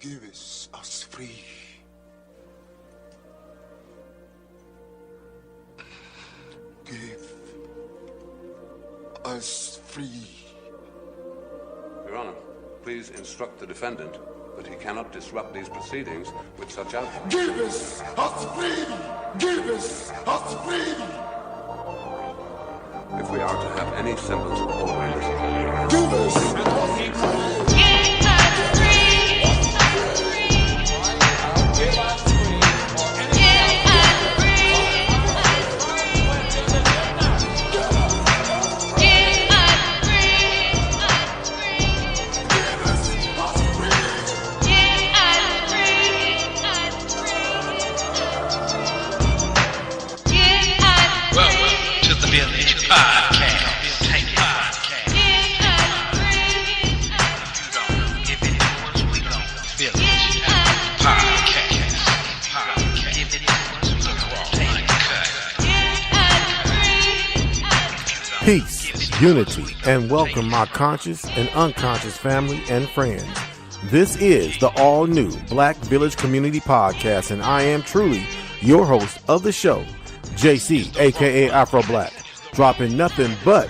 Give us free. Give us free. Your Honor, please instruct the defendant that he cannot disrupt these proceedings with such outcomes. Give us free. Give us free. If we are to have any semblance of orderliness, Give us Peace, unity, and welcome my conscious and unconscious family and friends. This is the all-new BlackVillage Community Podcast, and I am truly your host of the show, JC, aka Afro Black, dropping nothing but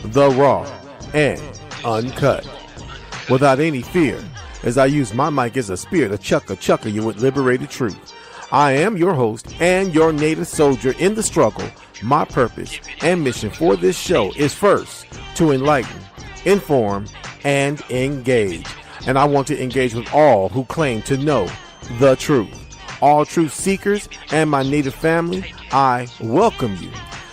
the raw and uncut, without any fear, as I use my mic as a spear to chuck you with liberated truth. I am your host and your native soldier in the struggle. My purpose and mission for this show is first to enlighten, inform, and engage. And I want to engage with all who claim to know the truth. All truth seekers and my native family, I welcome you.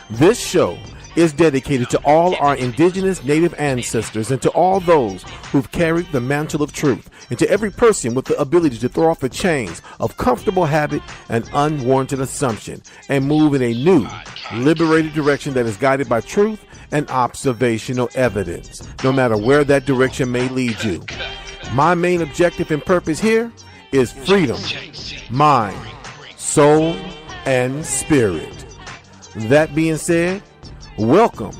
This show is dedicated to all our indigenous native ancestors and to all those who've carried the mantle of truth, and to every person with the ability to throw off the chains of comfortable habit and unwarranted assumption and move in a new, liberated direction that is guided by truth and observational evidence, no matter where that direction may lead you. My main objective and purpose here is freedom, mind, soul, and spirit. That being said, welcome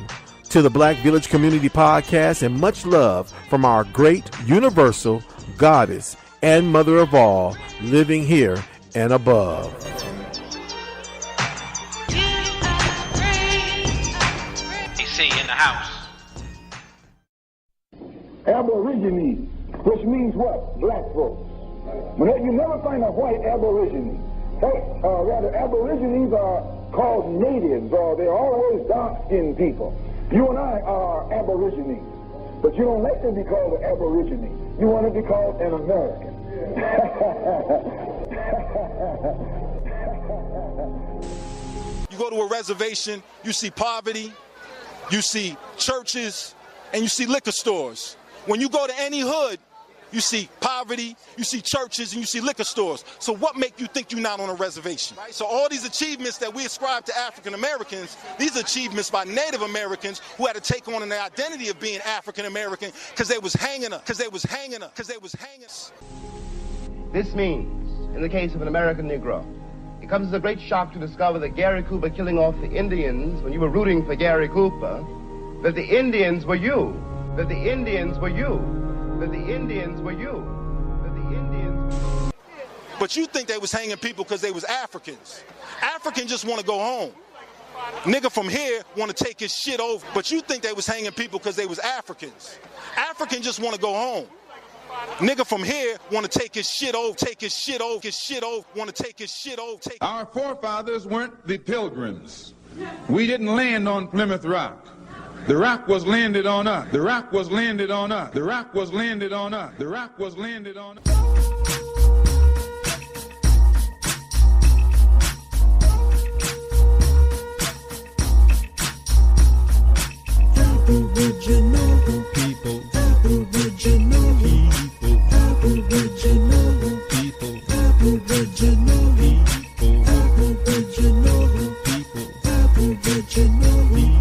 to the BlackVillage Community Podcast, and much love from our great universal goddess and mother of all, living here and above. AC in the house. Aborigines, which means what? Black folks. You never find a white Aborigine. Rather, Aborigines are called natives, or they're always dark-skinned people. You and I are Aborigines, but you don't like to be called an Aborigine. You want to be called an American. You go to a reservation, you see poverty, you see churches, and you see liquor stores. When you go to any hood, you see poverty, you see churches, and you see liquor stores. So what make you think you're not on a reservation? Right? So all these achievements that we ascribe to African Americans, these are achievements by Native Americans who had to take on an identity of being African American because they was hanging us. This means, in the case of an American Negro, it comes as a great shock to discover that Gary Cooper killing off the Indians when you were rooting for Gary Cooper, that the Indians were you, that the Indians were you. That the Indians were you. That the Indians were... But you think they was hanging people because they was Africans. Africans just want to go home. Nigga from here want to take his shit over. But you think they was hanging people because they was Africans. Africans just want to go home. Nigga from here want to take his shit over, want to take his shit over. Our forefathers weren't the Pilgrims. We didn't land on Plymouth Rock. The rock was landed on us. The rock was landed on us. The rock was landed on us. The rock was landed on us. Aboriginal people. Aboriginal people. Aboriginal people. Aboriginal people. Aboriginal people. Aboriginal people.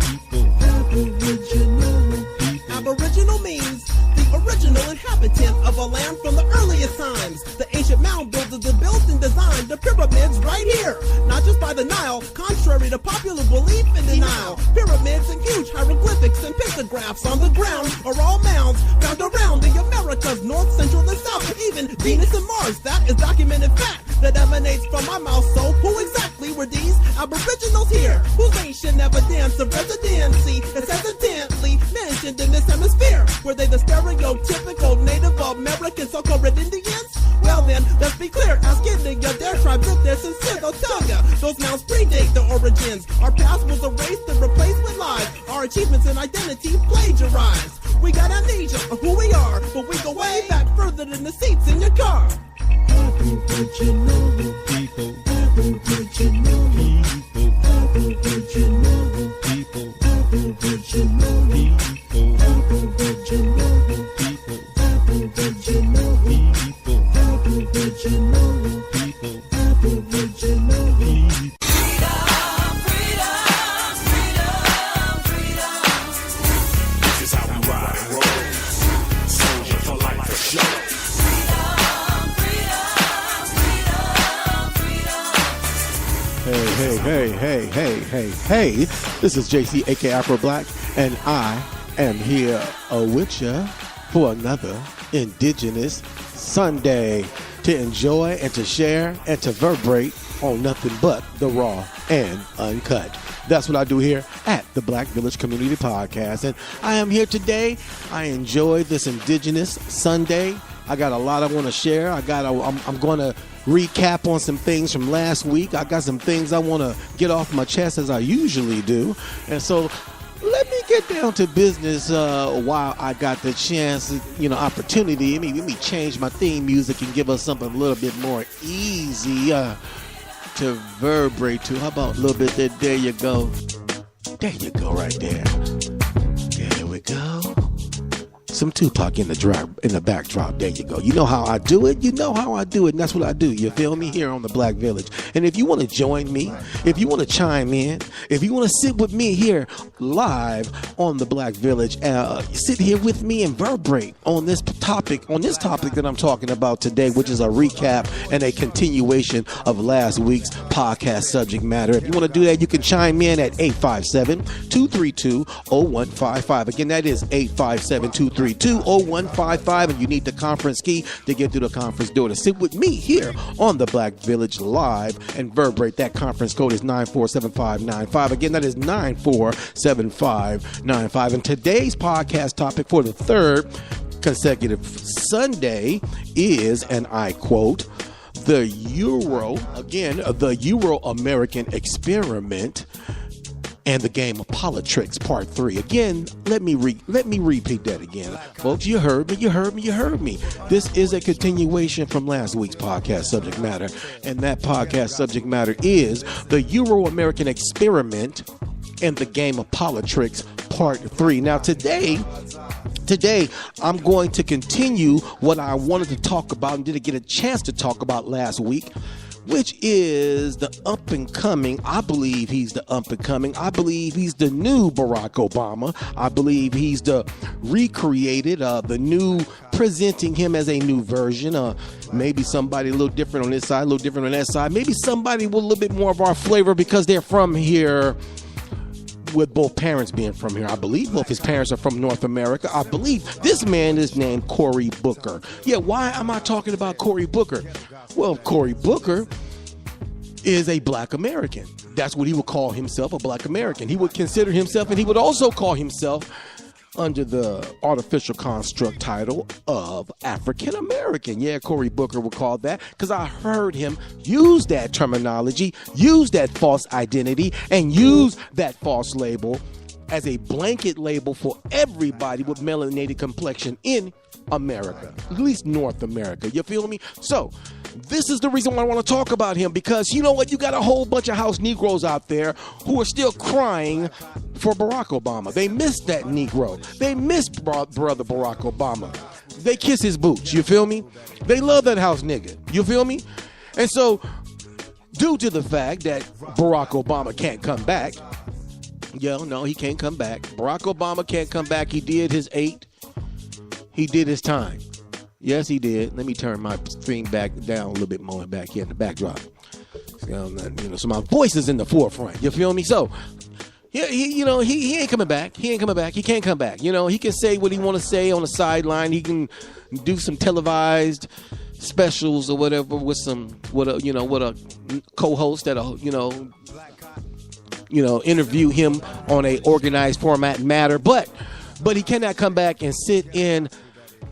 Aboriginal means the original inhabitant of a land from the earliest times. The ancient mound builders that built and designed the pyramids right here, not just by the Nile, contrary to popular belief in denial. Pyramids and huge hieroglyphics and pictographs on the ground are all mounds found around the Americas, north, central, and south, even even Venus and Mars. That is documented fact that emanates from my mouth. So who exactly were these aboriginals here? Whose ancient evidence of residency is hesitantly mentioned in this hemisphere? Were they the stereotypical Native American so-called red Indians? Well then, let's be clear, ask India, their tribe built their sincere, they'll tell ya. Those nouns predate the origins. Our past was erased and replaced with lies. Our achievements and identity plagiarized. We got amnesia of who we are, but we go way back further than the seats in your car. Aboriginal people, Aboriginal people, Aboriginal people, Aboriginal people, Aboriginal people, Aboriginal people, Aboriginal people, Aboriginal people. Hey, this is JC, aka Afro Black, and I am here with you for another Indigenous Sunday to enjoy and to share and to vibrate on nothing but the raw and uncut. That's what I do here at the BlackVillage Community Podcast, and I am here today. I enjoy this Indigenous Sunday. I got a lot I want to share. I'm going to recap on some things from last week. I got some things I want to get off my chest as I usually do. And so let me get down to business while I got the chance, opportunity. Let me change my theme music and give us something a little bit more easy to vibrate to. How about a little bit there? There you go. There you go right there. There we go. Some Tupac in the backdrop. There you go. You know how I do it. And that's what I do. You feel me? Here on the Black Village. And if you want to join me, if you want to chime in, if you want to sit with me here live on the Black Village, sit here with me and vibrate on this topic that I'm talking about today, which is a recap and a continuation of last week's podcast subject matter. If you want to do that, you can chime in at 857-232-0155. Again, that is 857-232-0155, and you need the conference key to get through the conference door to sit with me here on the Black Village Live and vibrate. That conference code is 947595. Again, that is 947595. And today's podcast topic for the third consecutive Sunday is, and I quote, the Euro-American experiment and the game of Poli-Tricks, part 3. Again, let me repeat that again. Folks, you heard me. This is a continuation from last week's podcast subject matter. And that podcast subject matter is the Euro-American experiment and the game of Poli-Tricks, part 3. Now, today, I'm going to continue what I wanted to talk about and didn't get a chance to talk about last week, which is the up-and-coming. I believe he's the up-and-coming. I believe he's the new Barack Obama. I believe he's the recreated, the new, presenting him as a new version. Maybe somebody a little different on this side, a little different on that side. Maybe somebody with a little bit more of our flavor because they're from here, with both parents being from here. I believe both his parents are from North America. I believe this man is named Cory Booker. Yeah, why am I talking about Cory Booker? Well, Cory Booker is a Black American. That's what he would call himself, a Black American. He would consider himself, and he would also call himself under the artificial construct title of African American. Yeah, Cory Booker would call that, because I heard him use that terminology, use that false identity, and use that false label as a blanket label for everybody with melanated complexion in America, at least North America. You feel me? So this is the reason why I want to talk about him, because you know what? You got a whole bunch of house Negroes out there who are still crying for Barack Obama. They miss that Negro. They miss brother Barack Obama. They kiss his boots. You feel me? They love that house nigga. You feel me? And so, due to the fact that Barack Obama can't come back, no, he can't come back. Barack Obama can't come back. He did his 8. He did his time. Yes, he did. Let me turn my thing back down a little bit more back here in the backdrop. So my voice is in the forefront. You feel me? So, yeah, he ain't coming back. He ain't coming back. He can't come back. He can say what he want to say on the sideline. He can do some televised specials or whatever with a co-host that'll interview him on a organized format matter, but he cannot come back and sit in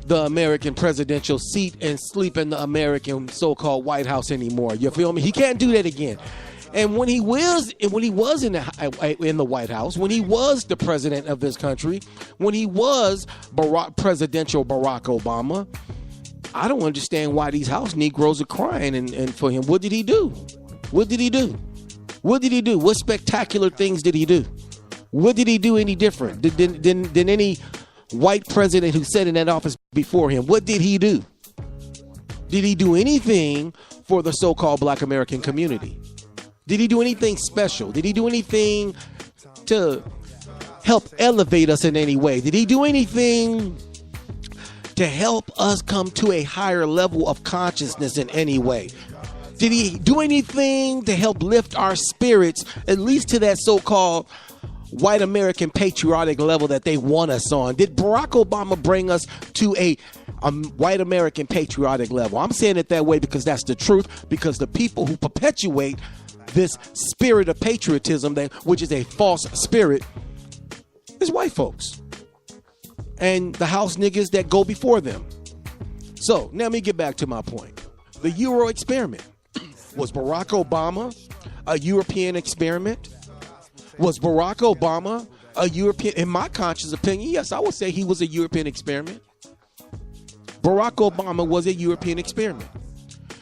the American presidential seat and sleep in the American so-called White House anymore. You feel me? He can't do that again. And when he was in the White House, when he was the president of this country, when he was presidential Barack Obama, I don't understand why these house Negroes are crying and for him. What did he do? What did he do? What did he do? What spectacular things did he do? What did he do any different than any white president who sat in that office before him? What did he do? Did he do anything for the so-called Black American community? Did he do anything special? Did he do anything to help elevate us in any way? Did he do anything to help us come to a higher level of consciousness in any way? Did he do anything to help lift our spirits, at least to that so-called white American patriotic level that they want us on? Did Barack Obama bring us to a white American patriotic level? I'm saying it that way because that's the truth, because the people who perpetuate this spirit of patriotism, which is a false spirit, is white folks and the house niggas that go before them. So now let me get back to my point. The Euro experiment. Was Barack Obama a European experiment? Was Barack Obama a European? In my conscious opinion, yes, I would say he was a European experiment. Barack Obama was a European experiment.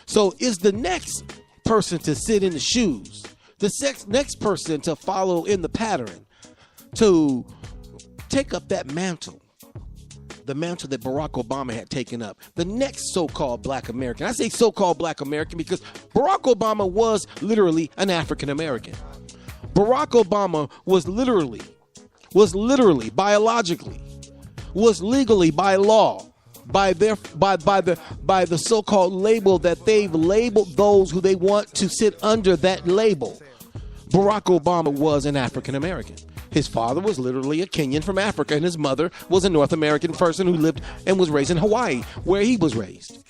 So is the next person to sit in the shoes, the next person to follow in the pattern, to take up that mantle, the mantle that Barack Obama had taken up, the next so-called Black American. I say so-called Black American because Barack Obama was literally an African American. Barack Obama was literally, biologically, was legally by law, by the so-called label that they've labeled those who they want to sit under that label. Barack Obama was an African American. His father was literally a Kenyan from Africa, and his mother was a North American person who lived and was raised in Hawaii, where he was raised.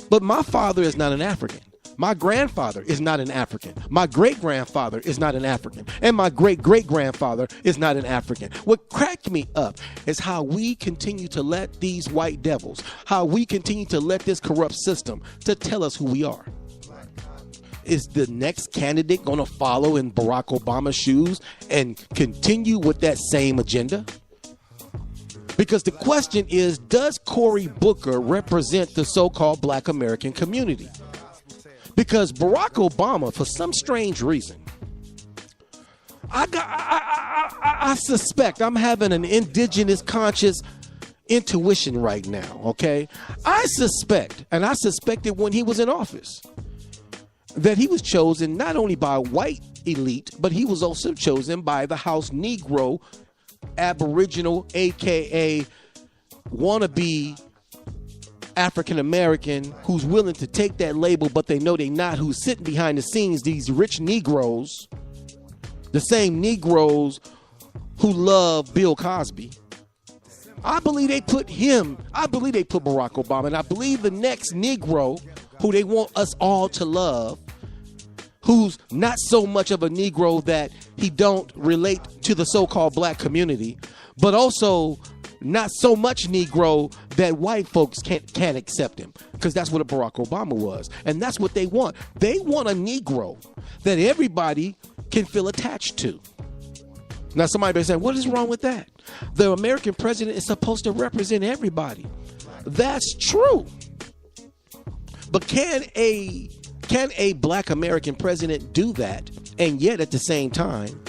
But my father is not an African. My grandfather is not an African. My great-grandfather is not an African. And my great-great-grandfather is not an African. What cracked me up is how we continue to let these white devils, how we continue to let this corrupt system to tell us who we are. Is the next candidate going to follow in Barack Obama's shoes and continue with that same agenda? Because the question is, does Cory Booker represent the so-called Black American community? Because Barack Obama, for some strange reason, I suspect I'm having an indigenous conscious intuition right now, okay? I suspected when he was in office that he was chosen not only by white elite, but he was also chosen by the House Negro, Aboriginal, aka wannabe African American, who's willing to take that label, but they know they not, who's sitting behind the scenes, these rich Negroes, the same Negroes who love Bill Cosby. I believe they put Barack Obama, and I believe the next Negro who they want us all to love, who's not so much of a Negro that he don't relate to the so-called Black community, but also not so much Negro that white folks can't accept him, because that's what a Barack Obama was. And that's what they want. They want a Negro that everybody can feel attached to. Now somebody may say, what is wrong with that? The American president is supposed to represent everybody. That's true. But can a Black American president do that and yet at the same time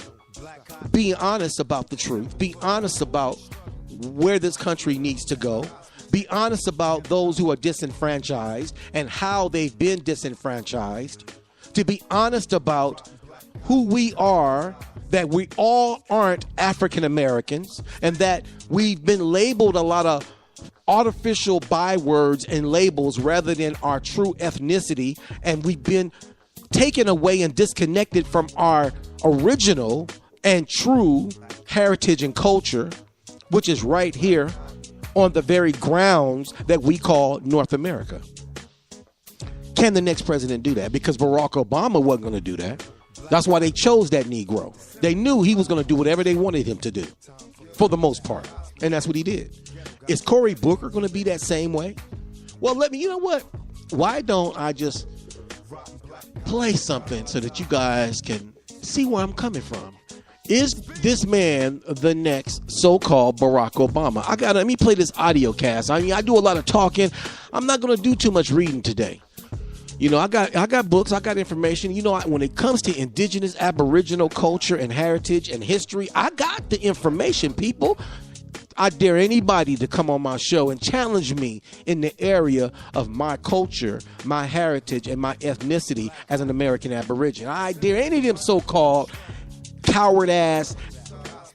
be honest about the truth, be honest about where this country needs to go, be honest about those who are disenfranchised and how they've been disenfranchised, to be honest about who we are, that we all aren't African Americans, and that we've been labeled a lot of artificial bywords and labels rather than our true ethnicity, and we've been taken away and disconnected from our original and true heritage and culture, which is right here on the very grounds that we call North America. Can the next president do that? Because Barack Obama wasn't going to do that. That's why they chose that Negro. They knew he was going to do whatever they wanted him to do, for the most part. And that's what he did. Is Cory Booker going to be that same way? Well, you know what? Why don't I just play something so that you guys can see where I'm coming from? Is this man the next so-called Barack Obama? Let me play this audio cast. I mean, I do a lot of talking. I'm not going to do too much reading today. You know, I got books, I got information. You know, when it comes to indigenous Aboriginal culture and heritage and history, I got the information, people. I dare anybody to come on my show and challenge me in the area of my culture, my heritage, and my ethnicity as an American Aborigine. I dare any of them so-called coward-ass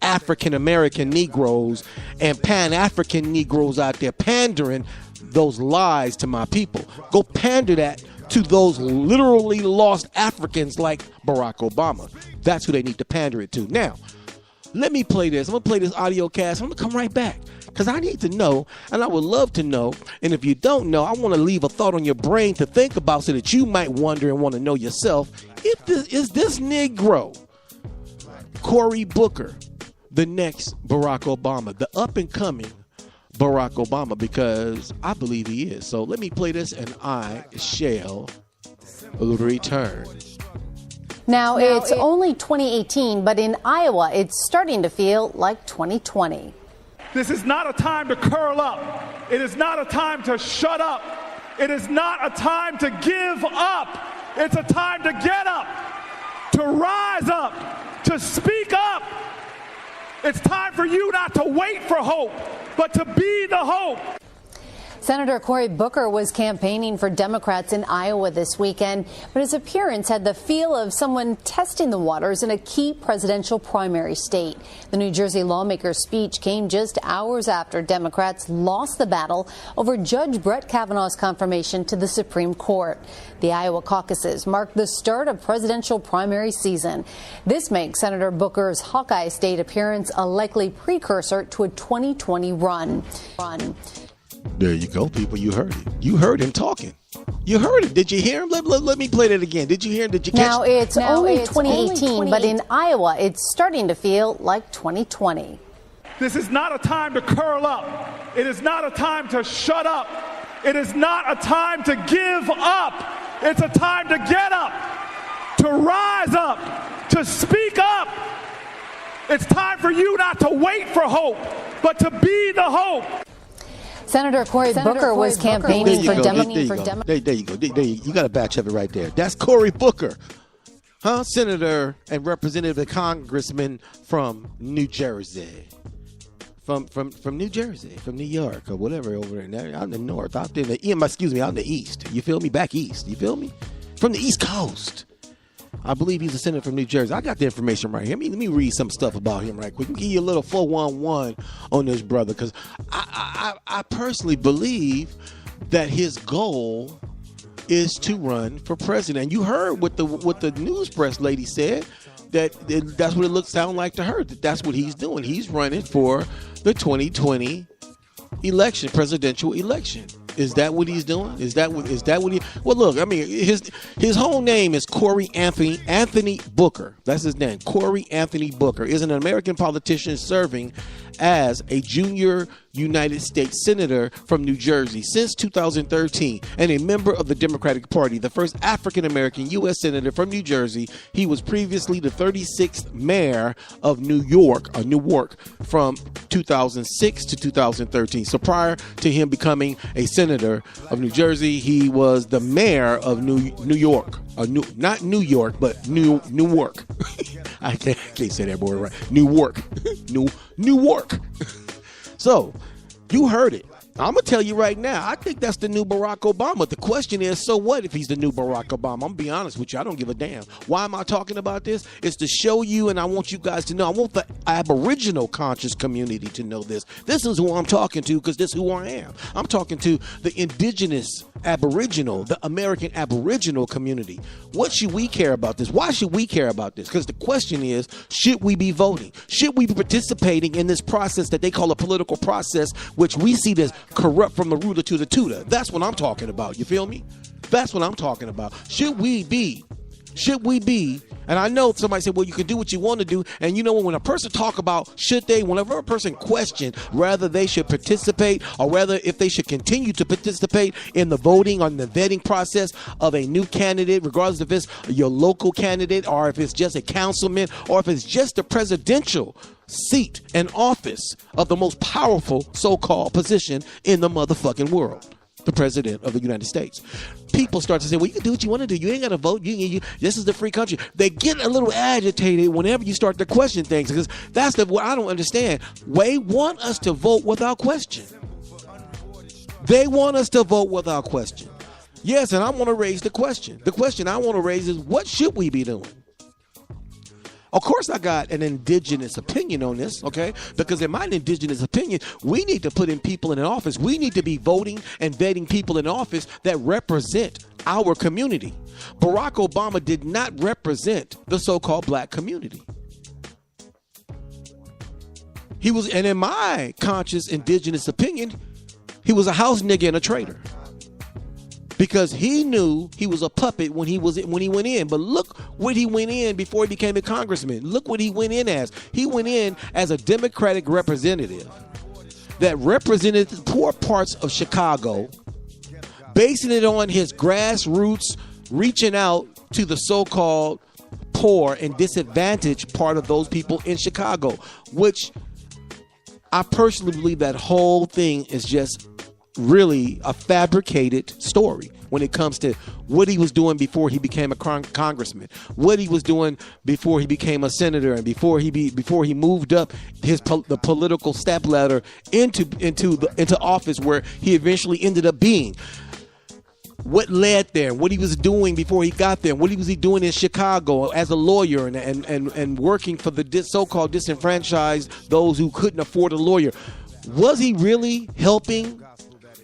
African-American Negroes and Pan-African Negroes out there pandering those lies to my people. Go pander that to those literally lost Africans like Barack Obama. That's who they need to pander it to. Now, let me play this. I'm going to play this audio cast. I'm going to come right back because I need to know, and I would love to know. And if you don't know, I want to leave a thought on your brain to think about so that you might wonder and want to know yourself, if this Negro, Cory Booker, the next Barack Obama, the up-and-coming Barack Obama, because I believe he is. So let me play this and I shall return. Now it's only 2018, but in Iowa, it's starting to feel like 2020. This is not a time to curl up. It is not a time to shut up. It is not a time to give up. It's a time to get up, to rise up, to speak up. It's time for you not to wait for hope, but to be the hope. Senator Cory Booker was campaigning for Democrats in Iowa this weekend, but his appearance had the feel of someone testing the waters in a key presidential primary state. The New Jersey lawmaker's speech came just hours after Democrats lost the battle over Judge Brett Kavanaugh's confirmation to the Supreme Court. The Iowa caucuses mark the start of presidential primary season. This makes Senator Booker's Hawkeye State appearance a likely precursor to a 2020 run. There you go, people. You heard it. You heard him talking. You heard it. Did you hear him? Let me play that again. Did you hear him? Did you catch Now it's only 2018, but in Iowa, it's starting to feel like 2020. This is not a time to curl up. It is not a time to shut up. It is not a time to give up. It's a time to get up, to rise up, to speak up. It's time for you not to wait for hope, but to be the hope. Senator Cory Booker was campaigning for Democrats. There you go. You got a batch of it right there. That's Cory Booker, Senator and representative, congressman from New Jersey, from New Jersey, from New York or whatever over there, out in the north, out in the out in the east. You feel me? Back east. You feel me? From the East Coast. I believe he's a senator from New Jersey. I got the information right here. Let me read some stuff about him right quick. Let me give you a little 411 on this brother, because I personally believe that his goal is to run for president. And you heard what the news press lady said, that's what it sound like to her. That's what he's doing. He's running for the 2020 election, presidential election. Is that what he's doing? Is that what he? Well, look, I mean, his whole name is Cory Anthony Booker. That's his name. Cory Anthony Booker is an American politician serving as a junior United States Senator from New Jersey since 2013 and a member of the Democratic Party, the first African-American U.S. Senator from New Jersey. He was previously the 36th mayor of Newark from 2006 to 2013. So prior to him becoming a senator of New Jersey, he was the mayor of New York. Not New York, but Newark. I can't say that word right. Newark. Newark. So, you heard it. I'm going to tell you right now, I think that's the new Barack Obama. The question is, so what if he's the new Barack Obama? I'm going to be honest with you. I don't give a damn. Why am I talking about this? It's to show you, and I want you guys to know. I want the Aboriginal conscious community to know this. This is who I'm talking to, because this is who I am. I'm talking to the indigenous Aboriginal, the American Aboriginal community. What should we care about this? Why should we care about this? Because the question is, should we be voting? Should we be participating in this process that they call a political process, which we see as corrupt from the ruler to the tutor? That's what I'm talking about. You feel me? That's what I'm talking about. Should we be? And I know somebody said, well, you can do what you want to do. And you know, when a person talk about whenever a person question whether they should participate or whether if they should continue to participate in the voting or the vetting process of a new candidate, regardless if it's your local candidate or if it's just a councilman or if it's just a presidential seat and office of the most powerful so-called position in the motherfucking world, the president of the United States. People start to say, well, you can do what you want to do. You ain't got to vote. This is the free country. They get a little agitated whenever you start to question things, because that's what I don't understand. They want us to vote without question. They want us to vote without question. Yes, and I want to raise the question. The question I want to raise is, what should we be doing? Of course, I got an indigenous opinion on this, okay? Because in my indigenous opinion, we need to put in people in an office. We need to be voting and vetting people in office that represent our community. Barack Obama did not represent the so-called black community. He was, and in my conscious indigenous opinion, he was a house nigga and a traitor. Because he knew he was a puppet when he went in. But look what he went in before he became a congressman. Look what he went in as. He went in as a Democratic representative that represented the poor parts of Chicago, basing it on his grassroots reaching out to the so-called poor and disadvantaged part of those people in Chicago, which I personally believe that whole thing is just really a fabricated story when it comes to what he was doing before he became a congressman, what he was doing before he became a senator, and before he moved up the political step ladder into office, where he eventually ended up being. What led there, what he was doing before he got there, what he was doing in Chicago as a lawyer and working for the so-called disenfranchised, those who couldn't afford a lawyer. Was he really helping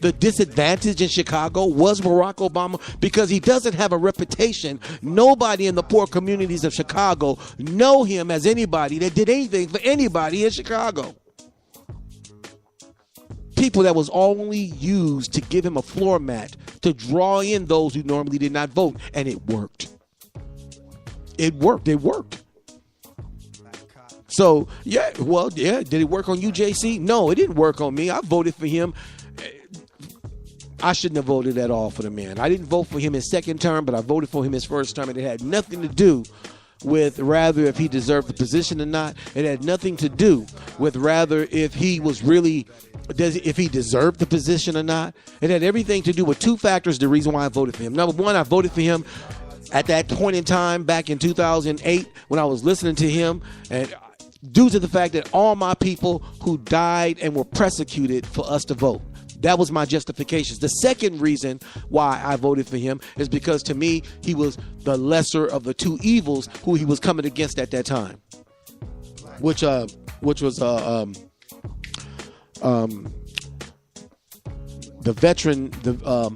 the disadvantage in Chicago? Was Barack Obama? Because he doesn't have a reputation. Nobody in the poor communities of Chicago know him as anybody that did anything for anybody in Chicago. People that was only used to give him a floor mat to draw in those who normally did not vote. And it worked. It worked. So, did it work on you, JC? No, it didn't work on me. I voted for him. I shouldn't have voted at all for the man. I didn't vote for him his second term, but I voted for him his first term, and it had nothing to do with rather if he deserved the position or not. It had nothing to do with rather if he deserved the position or not. It had everything to do with two factors, the reason why I voted for him. Number one, I voted for him at that point in time back in 2008 when I was listening to him, and due to the fact that all my people who died and were persecuted for us to vote. That was my justification. The second reason why I voted for him is because to me, he was the lesser of the two evils who he was coming against at that time, which was the veteran,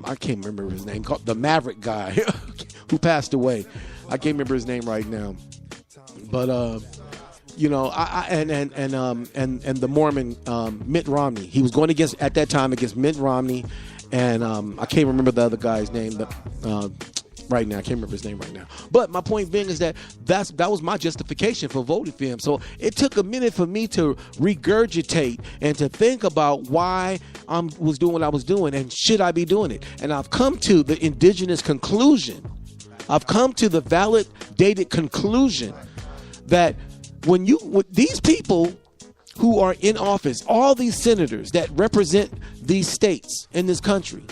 I can't remember his name, called the Maverick guy who passed away. I can't remember his name right now, but and the Mormon Mitt Romney. He was going against Mitt Romney, and I can't remember the other guy's name right now. I can't remember his name right now. But my point being is that was my justification for voting for him. So it took a minute for me to regurgitate and to think about why I was doing what I was doing and should I be doing it. And I've come to the indigenous conclusion. I've come to the validated conclusion that when these people who are in office, all these senators that represent these states in this country,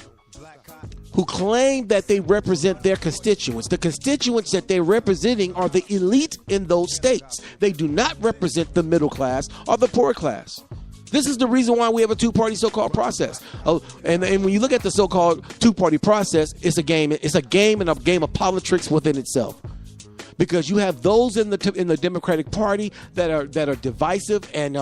who claim that they represent their constituents, the constituents that they're representing are the elite in those states. They do not represent the middle class or the poor class. This is the reason why we have a two-party so-called process. And when you look at the so-called two-party process, it's a game. It's a game and a game of Poli-Tricks within itself. Because you have those in the Democratic Party that are divisive and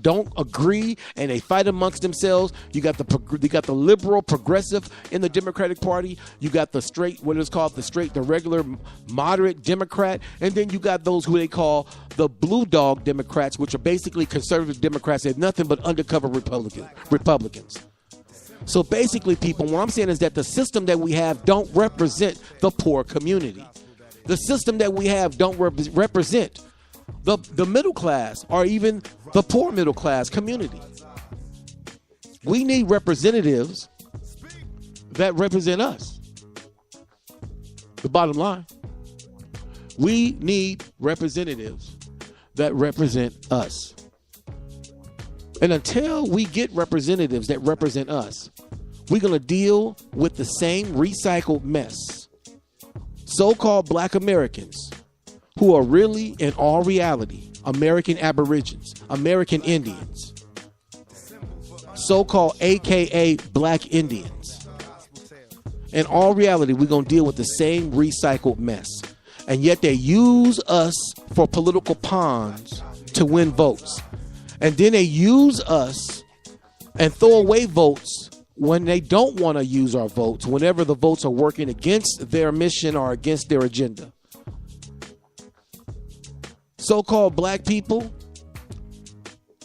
don't agree, and they fight amongst themselves. You got the liberal progressive in the Democratic Party. You got the the regular moderate Democrat, and then you got those who they call the blue dog Democrats, which are basically conservative Democrats and nothing but undercover Republicans. So basically, people, what I'm saying is that the system that we have don't represent the poor community. The system that we have don't represent the middle class or even the poor middle class community. We need representatives that represent us. The bottom line. We need representatives that represent us. And until we get representatives that represent us, we're going to deal with the same recycled mess. So-called Black Americans, who are really, in all reality, American Aborigines, American Indians, so-called AKA Black Indians. In all reality, we're going to deal with the same recycled mess. And yet they use us for political pawns to win votes. And then they use us and throw away votes when they don't want to use our votes, whenever the votes are working against their mission or against their agenda. So-called Black people,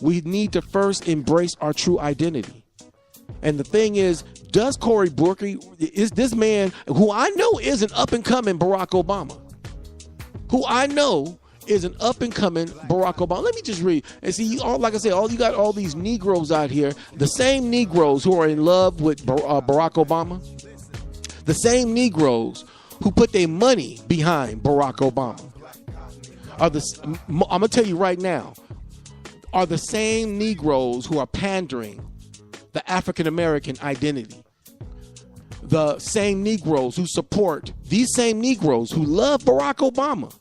we need to first embrace our true identity. And the thing is, does Cory Booker, is this man who I know is an up-and-coming Barack Obama, who I know is an up-and-coming Barack Obama. Let me just read. And see, like I said, you got all these Negroes out here, the same Negroes who are in love with Barack Obama, the same Negroes who put their money behind Barack Obama. I'm going to tell you right now, are the same Negroes who are pandering the African-American identity. The same Negroes who support, these same Negroes who love Barack Obama,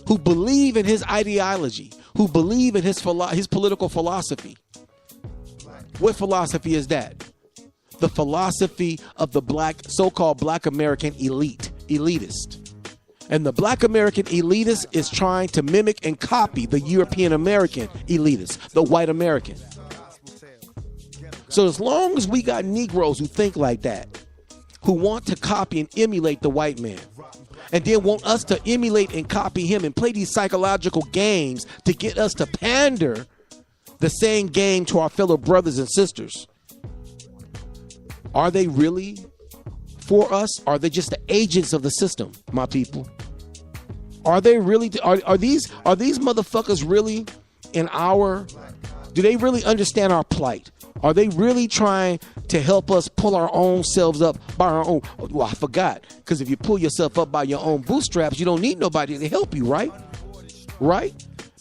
who believe in his ideology, who believe in his political philosophy. What philosophy is that? The philosophy of the so-called Black American elitist. And the Black American elitist is trying to mimic and copy the European American elitist, the white American. So as long as we got Negroes who think like that, who want to copy and emulate the white man, and then want us to emulate and copy him and play these psychological games to get us to pander the same game to our fellow brothers and sisters. Are they really for us? Are they just the agents of the system, my people? Are they really, are these motherfuckers really do they really understand our plight? Are they really trying to help us pull our own selves up by our own? Well, I forgot. Because if you pull yourself up by your own bootstraps, you don't need nobody to help you, right? Right?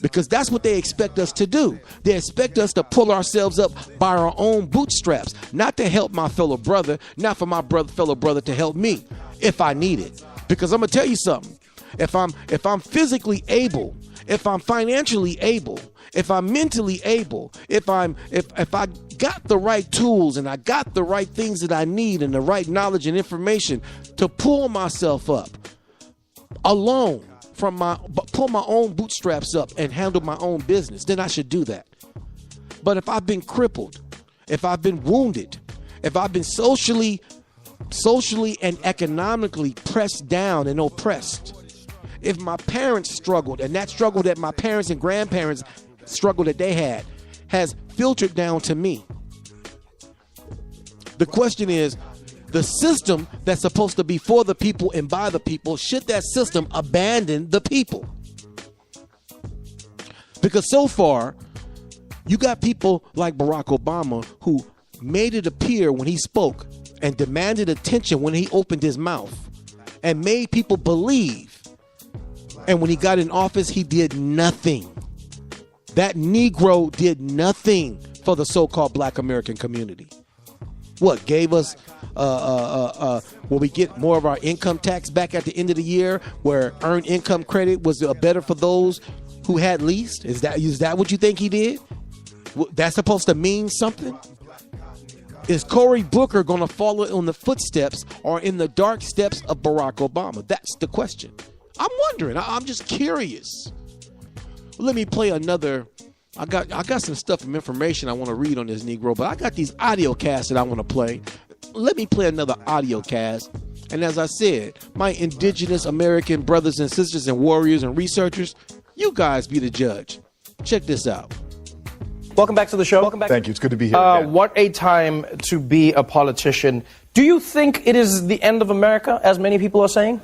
Because that's what they expect us to do. They expect us to pull ourselves up by our own bootstraps, not to help my fellow brother, not for my fellow brother to help me if I need it. Because I'm going to tell you something. If I'm physically able, if I'm financially able, if I'm mentally able, if I got the right tools and I got the right things that I need and the right knowledge and information to pull myself up alone pull my own bootstraps up and handle my own business, then I should do that. But if I've been crippled, if I've been wounded, if I've been socially and economically pressed down and oppressed, if my parents struggled and that struggle that my parents and grandparents struggle that they had has filtered down to me. The question is, the system that's supposed to be for the people and by the people, should that system abandon the people? Because so far, you got people like Barack Obama who made it appear when he spoke and demanded attention when he opened his mouth and made people believe. And when he got in office, he did nothing. That Negro did nothing for the so-called Black American community. What, gave us, will we get more of our income tax back at the end of the year, where earned income credit was better for those who had least? Is that what you think he did? That's supposed to mean something? Is Cory Booker going to follow in the footsteps or in the dark steps of Barack Obama? That's the question. I'm wondering. I'm just curious. Let me play another. I got some stuff, some information I want to read on this Negro, but I got these audio casts that I want to play. Let me play another audio cast. And as I said, my indigenous American brothers and sisters and warriors and researchers, you guys be the judge. Check this out. Welcome back to the show. Welcome back. Thank you. It's good to be here. What a time to be a politician. Do you think it is the end of America, as many people are saying?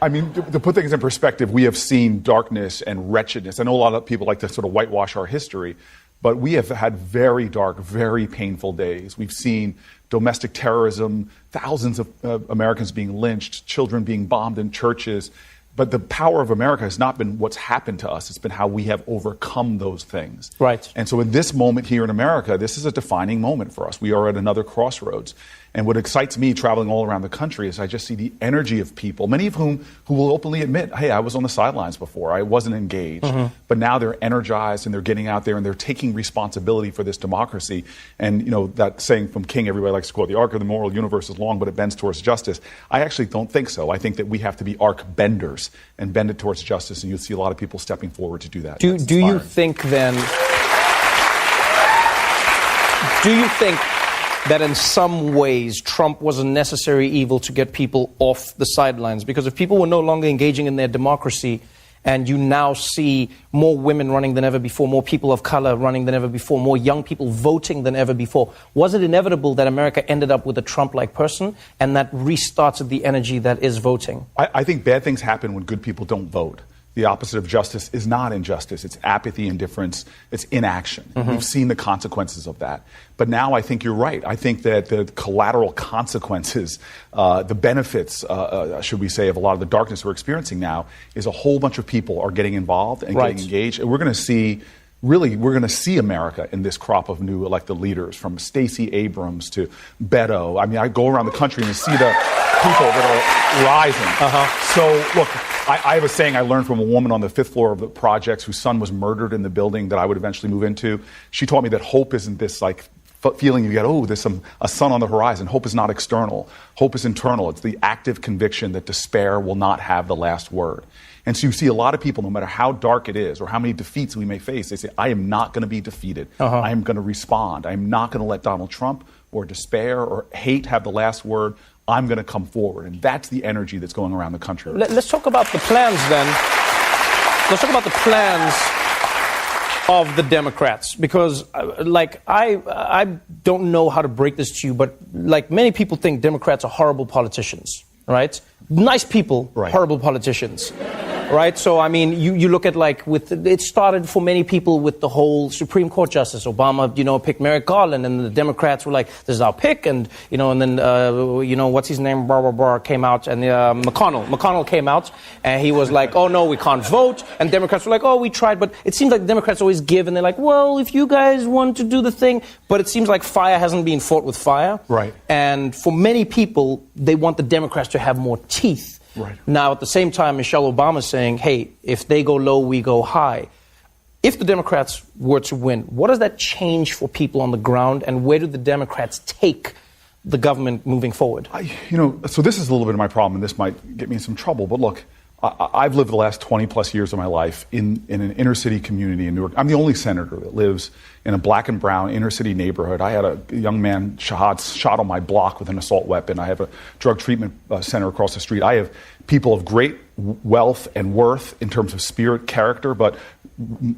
I mean, to put things in perspective, we have seen darkness and wretchedness. I know a lot of people like to sort of whitewash our history, but we have had very dark, very painful days. We've seen domestic terrorism, thousands of Americans being lynched, children being bombed in churches. But the power of America has not been what's happened to us. It's been how we have overcome those things. Right. And so in this moment here in America, this is a defining moment for us. We are at another crossroads. And what excites me traveling all around the country is I just see the energy of people, many of whom who will openly admit, hey, I was on the sidelines before. I wasn't engaged. Mm-hmm. But now they're energized and they're getting out there and they're taking responsibility for this democracy. And, you know, that saying from King, everybody likes to quote, the arc of the moral universe is long, but it bends towards justice. I actually don't think so. I think that we have to be arc benders and bend it towards justice. And you'll see a lot of people stepping forward to do that. Do you think then, do you think that in some ways Trump was a necessary evil to get people off the sidelines? Because if people were no longer engaging in their democracy and you now see more women running than ever before, more people of color running than ever before, more young people voting than ever before, was it inevitable that America ended up with a Trump-like person and that restarted the energy that is voting? I think bad things happen when good people don't vote. The opposite of justice is not injustice. It's apathy, indifference, it's inaction. Mm-hmm. We've seen the consequences of that. But now I think you're right. I think that the collateral consequences, the benefits, should we say, of a lot of the darkness we're experiencing now is a whole bunch of people are getting involved and getting engaged. And we're going to see, really, we're going to see America in this crop of new elected leaders, from Stacey Abrams to Beto. I mean, I go around the country and see the people that are rising. Uh-huh. So, look, I have a saying I learned from a woman on the 5th floor of the projects whose son was murdered in the building that I would eventually move into. She taught me that hope isn't this like feeling you get, oh, there's a sun on the horizon. Hope is not external. Hope is internal. It's the active conviction that despair will not have the last word. And so you see a lot of people, no matter how dark it is or how many defeats we may face, they say, I am not going to be defeated. Uh-huh. I am going to respond. I am not going to let Donald Trump or despair or hate have the last word. I'm going to come forward. And that's the energy that's going around the country. Let's talk about the plans then. Let's talk about the plans of the Democrats. Because, I don't know how to break this to you, but like many people think Democrats are horrible politicians, right? Nice people, horrible politicians. Right? So, I mean, you look at it started for many people with the whole Supreme Court Justice. Obama, picked Merrick Garland, and the Democrats were like, this is our pick. And, and then, what's his name? Came out, and McConnell came out, and he was like, oh, no, we can't vote. And Democrats were like, oh, we tried. But it seems like the Democrats always give, and they're like, well, if you guys want to do the thing. But it seems like fire hasn't been fought with fire. Right. And for many people, they want the Democrats to have more teeth. Right. Now, at the same time, Michelle Obama is saying, hey, if they go low, we go high. If the Democrats were to win, what does that change for people on the ground, and where do the Democrats take the government moving forward? So this is a little bit of my problem, and this might get me in some trouble. But look, I've lived the last 20 plus years of my life in an inner city community in Newark. I'm the only senator that lives in a black and brown inner city neighborhood. I had a young man shot on my block with an assault weapon. I have a drug treatment center across the street. I have people of great wealth and worth in terms of spirit, character. But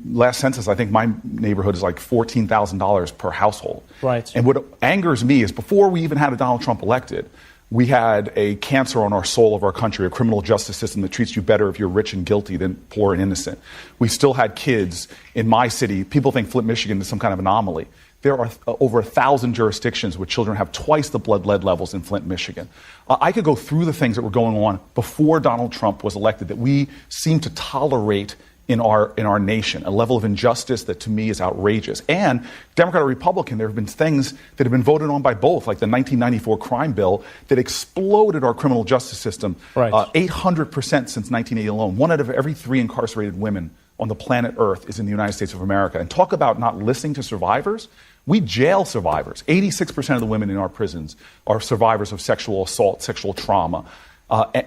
last census, I think my neighborhood is like $14,000 per household. Right. And what angers me is before we even had a Donald Trump elected, we had a cancer on our soul of our country, a criminal justice system that treats you better if you're rich and guilty than poor and innocent. We still had kids in my city. People think Flint, Michigan is some kind of anomaly. There are over 1,000 jurisdictions where children have twice the blood lead levels in Flint, Michigan. I could go through the things that were going on before Donald Trump was elected that we seem to tolerate in our nation, a level of injustice that to me is outrageous. And Democrat or Republican, there have been things that have been voted on by both, like the 1994 crime bill that exploded our criminal justice system 800% since 1980 alone. 1 out of every 3 incarcerated women on the planet Earth is in the United States of America. And talk about not listening to survivors. We jail survivors. 86% of the women in our prisons are survivors of sexual assault, sexual trauma.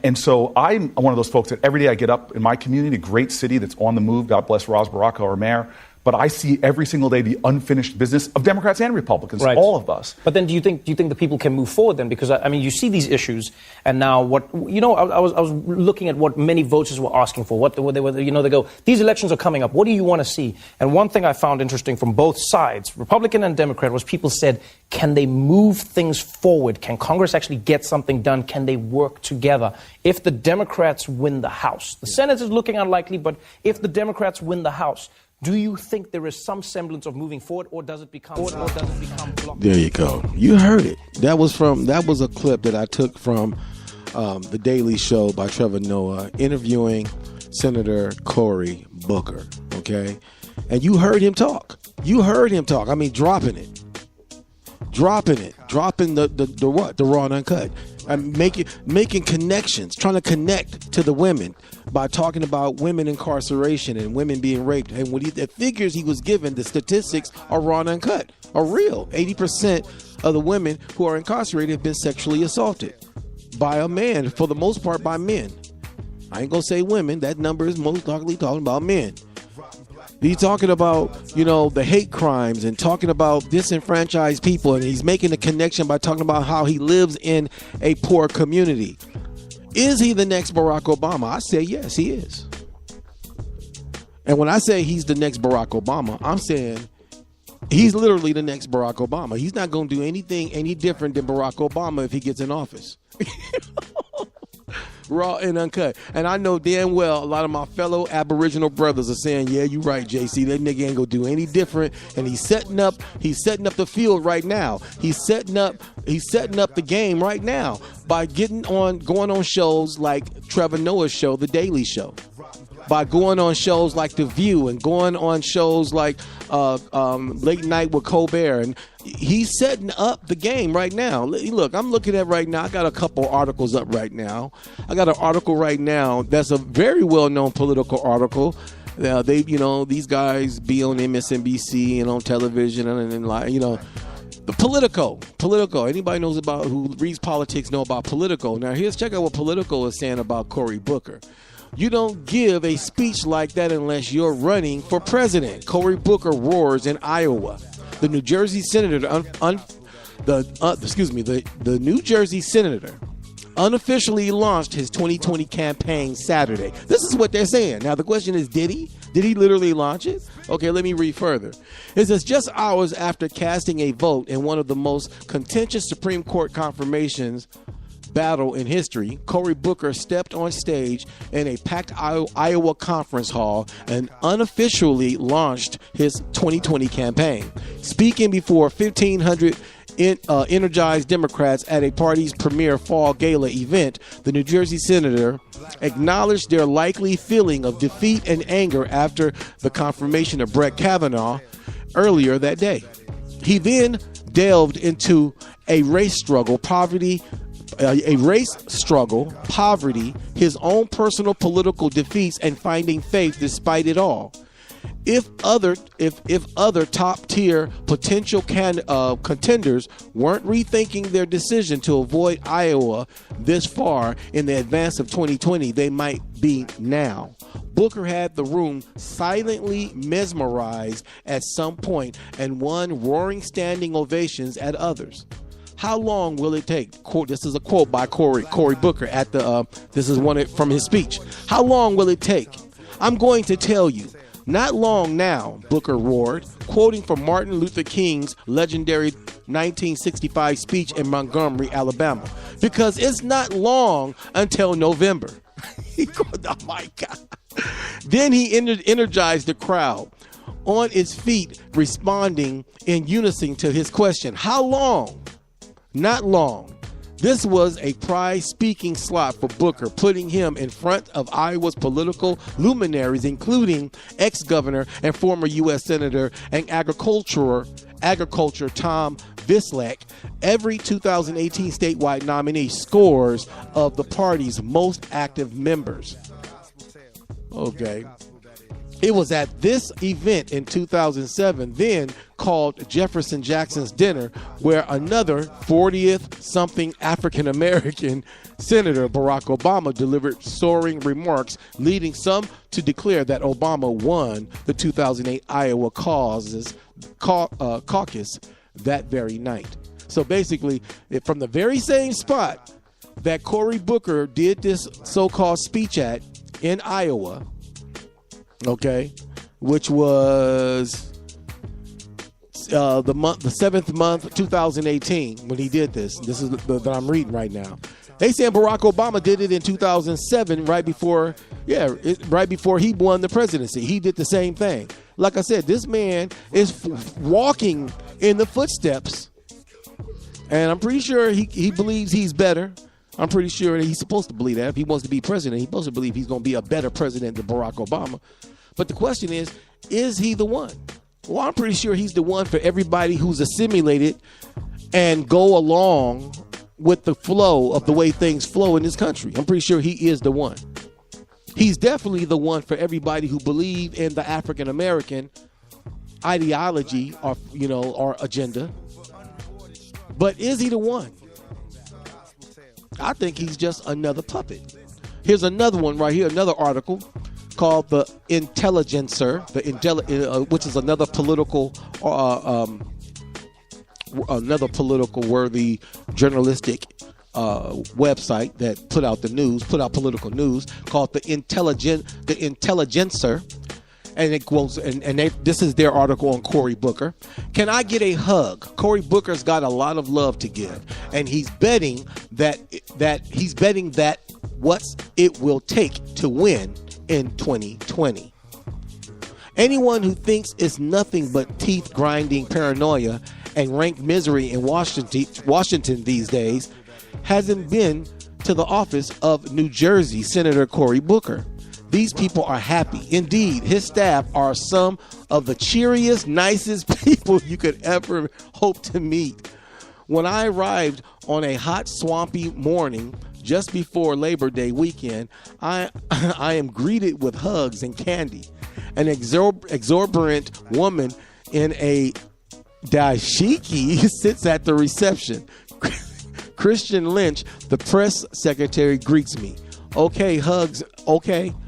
And so I'm one of those folks that every day I get up in my community, a great city that's on the move, God bless Ras Baraka, our mayor, but I see every single day the unfinished business of Democrats and Republicans, all of us. But then do you think the people can move forward then? Because, I mean, you see these issues, and now I was looking at what many voters were asking for. They go, these elections are coming up. What do you want to see? And one thing I found interesting from both sides, Republican and Democrat, was people said, can they move things forward? Can Congress actually get something done? Can they work together? If the Democrats win the House, the Senate is looking unlikely, but if the Democrats win the House, do you think there is some semblance of moving forward, or does it become blocked? There you go. You heard it. That was a clip that I took from The Daily Show by Trevor Noah interviewing Senator Cory Booker. Okay, and you heard him talk. I mean, dropping the raw and uncut. And making connections, trying to connect to the women by talking about women incarceration and women being raped. And when the figures he was given, the statistics are raw and uncut, are real. 80% of the women who are incarcerated have been sexually assaulted by a man, for the most part by men. I ain't gonna say women. That number is most likely talking about men. He's talking about, the hate crimes and talking about disenfranchised people, and he's making a connection by talking about how he lives in a poor community. Is he the next Barack Obama? I say yes, he is. And when I say he's the next Barack Obama, I'm saying he's literally the next Barack Obama. He's not going to do anything any different than Barack Obama if he gets in office. Raw and uncut. And I know damn well a lot of my fellow Aboriginal brothers are saying, yeah, you're right, JC. That nigga ain't gonna do any different. And he's setting up the field right now. He's setting up the game right now by going on shows like Trevor Noah's show, The Daily Show. By going on shows like The View and going on shows like Late Night with Colbert. And he's setting up the game right now. Look, I'm looking at right now. I got a couple articles up right now. I got an article right now that's a very well-known political article. These guys be on MSNBC and on television and the Politico. Anybody who reads politics know about Politico. Now check out what Politico is saying about Cory Booker. You don't give a speech like that unless you're running for president. Cory Booker roars in Iowa. The New Jersey senator, the New Jersey senator unofficially launched his 2020 campaign Saturday. This is what they're saying. Now, the question is, did he? Did he literally launch it? Okay, let me read further. It says, just hours after casting a vote in one of the most contentious Supreme Court confirmations battle in history, Cory Booker stepped on stage in a packed Iowa conference hall and unofficially launched his 2020 campaign. Speaking before 1,500 energized Democrats at a party's premier fall gala event, the New Jersey senator acknowledged their likely feeling of defeat and anger after the confirmation of Brett Kavanaugh earlier that day. He then delved into a race struggle, poverty, his own personal political defeats, and finding faith despite it all. If other top tier potential contenders weren't rethinking their decision to avoid Iowa this far in the advance of 2020, they might be now. Booker had the room silently mesmerized at some point and won roaring standing ovations at others. How long will it take? This is a quote by Cory Booker at this is one from his speech. How long will it take? I'm going to tell you. Not long now, Booker roared, quoting from Martin Luther King's legendary 1965 speech in Montgomery, Alabama. Because it's not long until November. Oh my God. Then he energized the crowd on its feet, responding in unison to his question. How long? Not long. This was a prize speaking slot for Booker, putting him in front of Iowa's political luminaries, including ex-governor and former U.S. Senator and agriculture Tom Vilsack, every 2018 statewide nominee, scores of the party's most active members. Okay. It was at this event in 2007, then called Jefferson Jackson's dinner, where another 40th something African American Senator Barack Obama delivered soaring remarks, leading some to declare that Obama won the 2008 Iowa caucus that very night. So basically, from the very same spot that Cory Booker did this so-called speech at in Iowa, okay, which was the 7th month, 2018, when he did this. This is that I'm reading right now. They saying Barack Obama did it in 2007, right before he won the presidency. He did the same thing. Like I said, this man is walking in the footsteps, and I'm pretty sure he believes he's better. I'm pretty sure that he's supposed to believe that. If he wants to be president, he's supposed to believe he's going to be a better president than Barack Obama. But the question is he the one? Well, I'm pretty sure he's the one for everybody who's assimilated and go along with the flow of the way things flow in this country. I'm pretty sure he is the one. He's definitely the one for everybody who believe in the African American ideology or agenda. But is he the one? I think he's just another puppet. Here's another one right here, another article called The Intelligencer, which is another political worthy journalistic website that put out political news, called The Intelligencer. And it quotes, this is their article on Cory Booker. Can I get a hug? Cory Booker's got a lot of love to give, and he's betting that what it will take to win in 2020. Anyone who thinks it's nothing but teeth-grinding paranoia and rank misery in Washington these days hasn't been to the office of New Jersey Senator Cory Booker. These people are happy. Indeed, his staff are some of the cheeriest, nicest people you could ever hope to meet. When I arrived on a hot, swampy morning just before Labor Day weekend, I am greeted with hugs and candy. An exorbitant woman in a dashiki sits at the reception. Christian Lynch, the press secretary, greets me.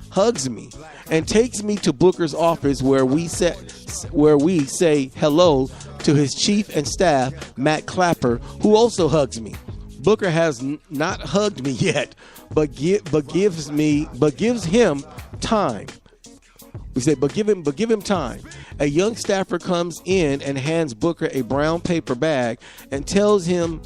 Hugs me and takes me to Booker's office where we say hello to his chief and staff, Matt Clapper, who also hugs me. Booker has not hugged me yet, but gives him time. We say, but give him time. A young staffer comes in and hands Booker a brown paper bag and tells him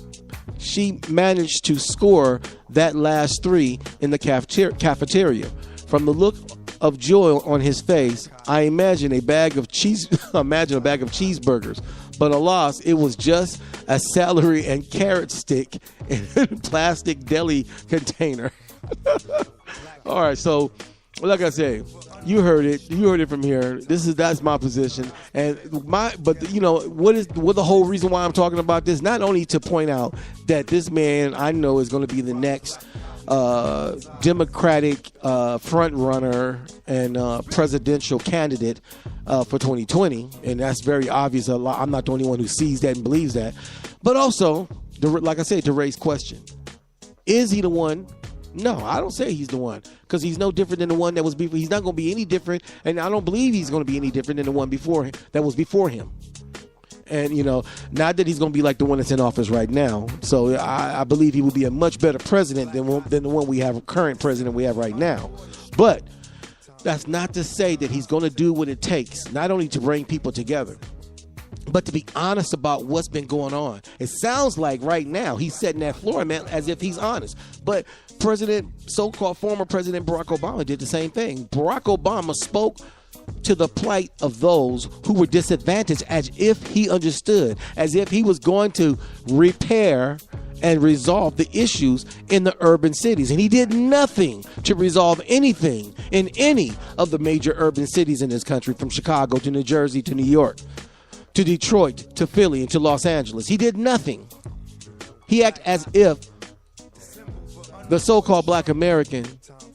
she managed to score that last 3 in the cafeteria. From the look of joy on his face, I imagine a bag of cheeseburgers. But alas, it was just a celery and carrot stick in a plastic deli container. All right, so like I say, you heard it from here. That's my position, what the whole reason why I'm talking about this, not only to point out that this man I know is going to be the next Democratic front runner and presidential candidate for 2020, and that's very obvious. I'm not the only one who sees that and believes that, but also, like I said, to raise question: is he the one? No, I don't say he's the one, because he's no different than the one that was before. He's not going to be any different, and I don't believe he's going to be any different than the one before him, that was before him. And, not that he's going to be like the one that's in office right now. So I believe he will be a much better president than the one we have, current president we have right now. But that's not to say that he's going to do what it takes, not only to bring people together, but to be honest about what's been going on. It sounds like right now he's setting that floor, man, as if he's honest. But so-called former President Barack Obama did the same thing. Barack Obama spoke to the plight of those who were disadvantaged as if he understood, as if he was going to repair and resolve the issues in the urban cities. And he did nothing to resolve anything in any of the major urban cities in this country, from Chicago to New Jersey to New York to Detroit to Philly and to Los Angeles. He did nothing. He acted as if the so-called black American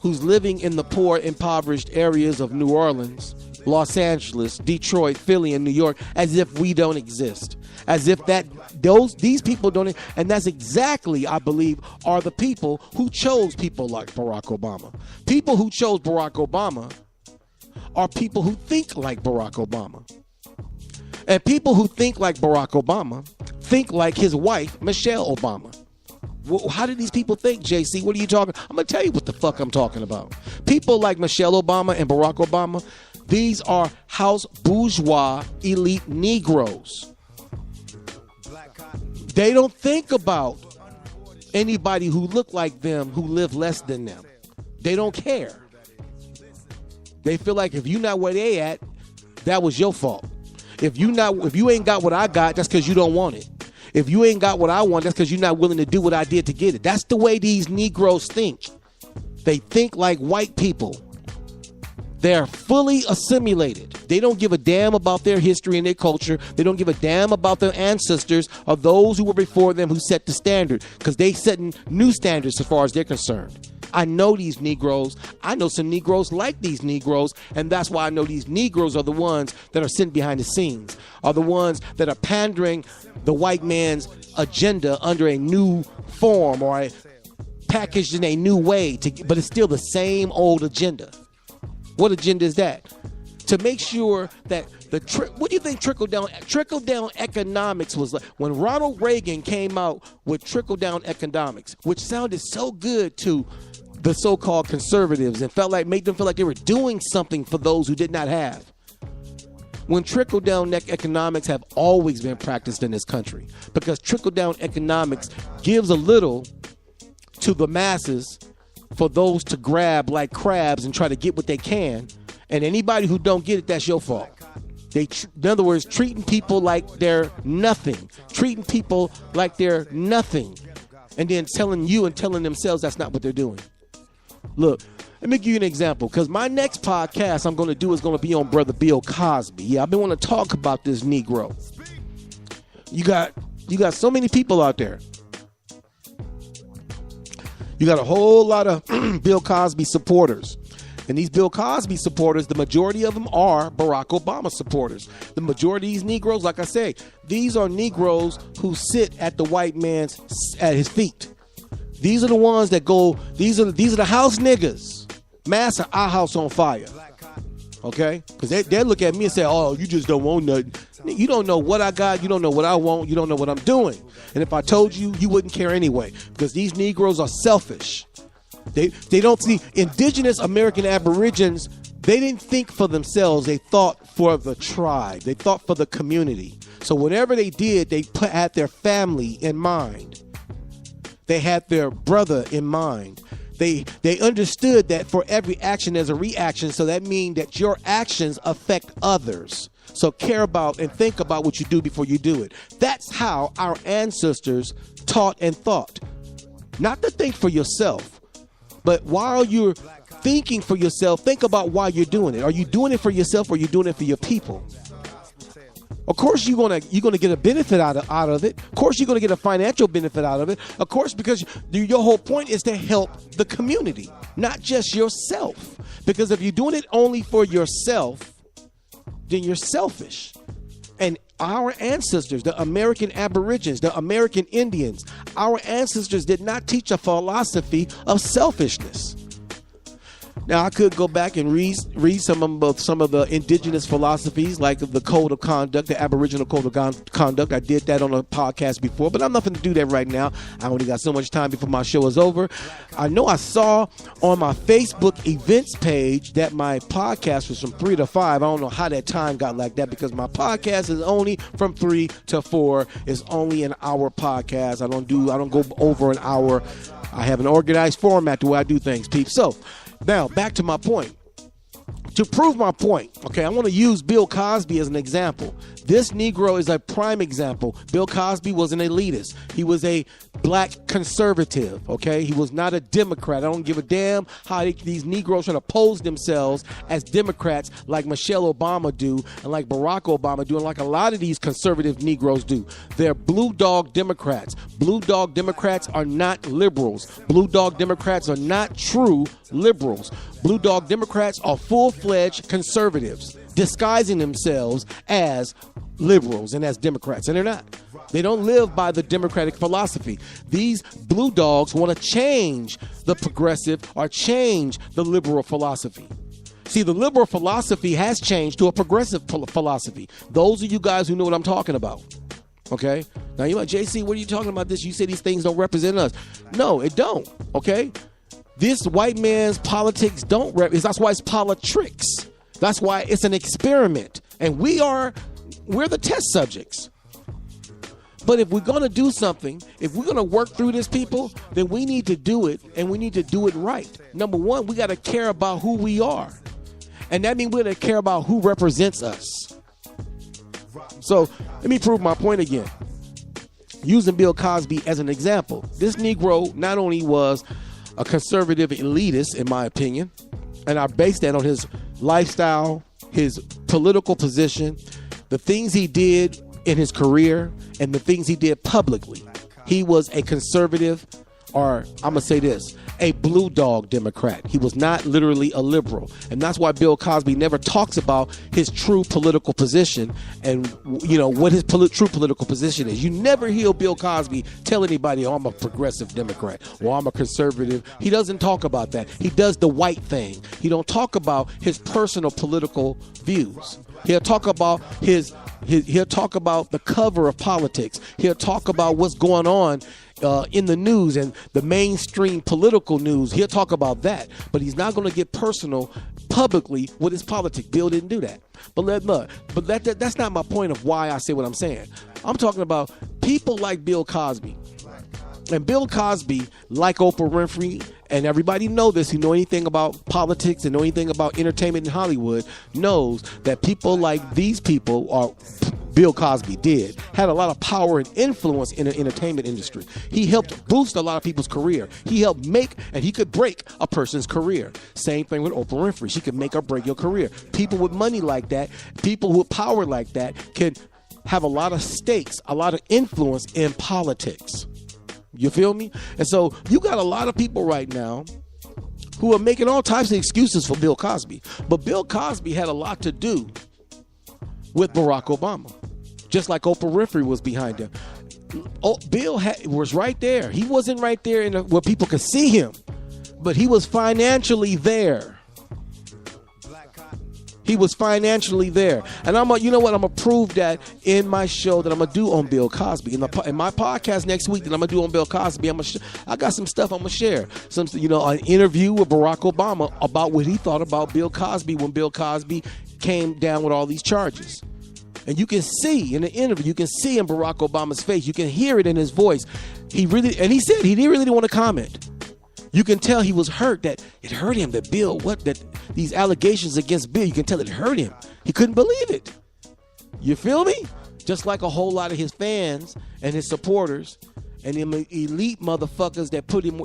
who's living in the poor, impoverished areas of New Orleans, Los Angeles, Detroit, Philly, and New York as if we don't exist. As if these people don't, and that's exactly, I believe, are the people who chose people like Barack Obama. People who chose Barack Obama are people who think like Barack Obama. And people who think like Barack Obama think like his wife, Michelle Obama. How do these people think, JC? What are you talking? I'm going to tell you what the fuck I'm talking about. People like Michelle Obama and Barack Obama, these are house bourgeois elite Negroes. They don't think about anybody who look like them, who live less than them. They don't care. They feel like if you're not where they at, that was your fault. If you ain't got what I got, that's because you don't want it. If you ain't got what I want, that's because you're not willing to do what I did to get it. That's the way these Negroes think. They think like white people. They're fully assimilated. They don't give a damn about their history and their culture. They don't give a damn about their ancestors or those who were before them who set the standard, because they setting new standards as far as they're concerned. I know these Negroes. I know some Negroes like these Negroes, and that's why I know these Negroes are the ones that are sitting behind the scenes, are the ones that are pandering the white man's agenda under a new form or packaged in a new way, but it's still the same old agenda. What agenda is that? To make sure that what do you think trickle down economics was like? When Ronald Reagan came out with trickle down economics, which sounded so good to the so-called conservatives and made them feel like they were doing something for those who did not have. When trickle down economics have always been practiced in this country, because trickle down economics gives a little to the masses for those to grab like crabs and try to get what they can. And anybody who don't get it, that's your fault. In other words, treating people like they're nothing. Treating people like they're nothing. And then telling themselves that's not what they're doing. Look, let me give you an example, because my next podcast I'm going to do is going to be on Brother Bill Cosby. Yeah, I've been wanting to talk about this Negro. You got so many people out there. You got a whole lot of Bill Cosby supporters. And these Bill Cosby supporters, the majority of them are Barack Obama supporters. The majority of these Negroes, like I say, these are Negroes who sit at the white man's, at his feet. These are the ones that go, these are the house niggas. Master, our house on fire. Okay? Because they look at me and say, oh, you just don't want nothing. You don't know what I got. You don't know what I want. You don't know what I'm doing. And if I told you, you wouldn't care anyway. Because these Negroes are selfish. They don't see indigenous American Aborigines. They didn't think for themselves. They thought for the tribe. They thought for the community. So whatever they did, they had their family in mind. They had their brother in mind. They understood that for every action there's a reaction. So that means that your actions affect others. So care about and think about what you do before you do it. That's how our ancestors taught and thought. Not to think for yourself, but while you're thinking for yourself, think about why you're doing it. Are you doing it for yourself or are you doing it for your people? Of course, you're gonna get a benefit out of it. Of course, you're gonna get a financial benefit out of it. Of course, because your whole point is to help the community, not just yourself. Because if you're doing it only for yourself, then you're selfish. And our ancestors, the American Aborigines, the American Indians, our ancestors did not teach a philosophy of selfishness. Now, I could go back and read some of the indigenous philosophies, like the Code of Conduct, the Aboriginal Code of Conduct. I did that on a podcast before, but I'm nothing to do that right now. I only got so much time before my show is over. I know I saw on my Facebook events page that my podcast was from 3 to 5. I don't know how that time got like that, because my podcast is only from 3 to 4. It's only an hour podcast. I don't go over an hour. I have an organized format the way I do things, peeps. So, now, back to my point. To prove my point, okay, I want to use Bill Cosby as an example. This Negro is a prime example. Bill Cosby was an elitist. He was a black conservative, okay? He was not a Democrat. I don't give a damn how these Negroes try to pose themselves as Democrats like Michelle Obama do and like Barack Obama do and like a lot of these conservative Negroes do. They're blue dog Democrats. Blue dog Democrats are not liberals. Blue dog Democrats are not true liberals. Blue dog Democrats are full-fledged conservatives. disguising themselves as liberals and as Democrats, and they're not. They don't live by the Democratic philosophy. These blue dogs want to change the progressive or change the liberal philosophy. See, the liberal philosophy has changed to a progressive philosophy. Those of you guys who know what I'm talking about. Okay? Now you're like, JC, what are you talking about this? You say these things don't represent us. No, it don't. Okay? This white man's politics don't represent. That's why it's Poli-Tricks. That's why it's an experiment. And we're the test subjects. But if we're going to do something, if we're going to work through this, people, then we need to do it, and we need to do it right. Number one, we got to care about who we are. And that means we got to care about who represents us. So let me prove my point again. Using Bill Cosby as an example, this Negro not only was a conservative elitist, in my opinion, and I base that on his lifestyle, his political position, the things he did in his career, and the things he did publicly. He was a conservative, or I'm going to say this, a blue dog Democrat. He was not literally a liberal. And that's why Bill Cosby never talks about his true political position and, what his true political position is. You never hear Bill Cosby tell anybody, oh, I'm a progressive Democrat, or I'm a conservative. He doesn't talk about that. He does the white thing. He don't talk about his personal political views. He'll talk about he'll talk about the cover of politics. He'll talk about what's going on in the news and the mainstream political news. He'll talk about that, but he's not going to get personal publicly with his politics. Bill didn't do that. But that's not my point of why I say what I'm saying. I'm talking about people like Bill Cosby. And Bill Cosby, like Oprah Winfrey, and everybody know this, who know anything about politics and know anything about entertainment in Hollywood, knows that people like these people, or Bill Cosby did, had a lot of power and influence in the entertainment industry. He helped boost a lot of people's career. He helped make, and he could break a person's career. Same thing with Oprah Winfrey. She could make or break your career. People with money like that, people with power like that, can have a lot of stakes, a lot of influence in politics. You feel me? And so you got a lot of people right now who are making all types of excuses for Bill Cosby. But Bill Cosby had a lot to do with Barack Obama, just like Oprah Winfrey was behind him. Bill was right there. He wasn't right there where people could see him, but he was financially there. He was financially there. And I'm going to prove that in my show that I'm going to do on Bill Cosby. In my podcast next week that I'm going to do on Bill Cosby, I got some stuff I'm going to share. An interview with Barack Obama about what he thought about Bill Cosby when Bill Cosby came down with all these charges. And you can see in the interview, you can see in Barack Obama's face, you can hear it in his voice. He said he didn't really want to comment. You can tell he was hurt, that it hurt him that these allegations against Bill, you can tell it hurt him. He couldn't believe it. You feel me? Just like a whole lot of his fans and his supporters and them elite motherfuckers that put him,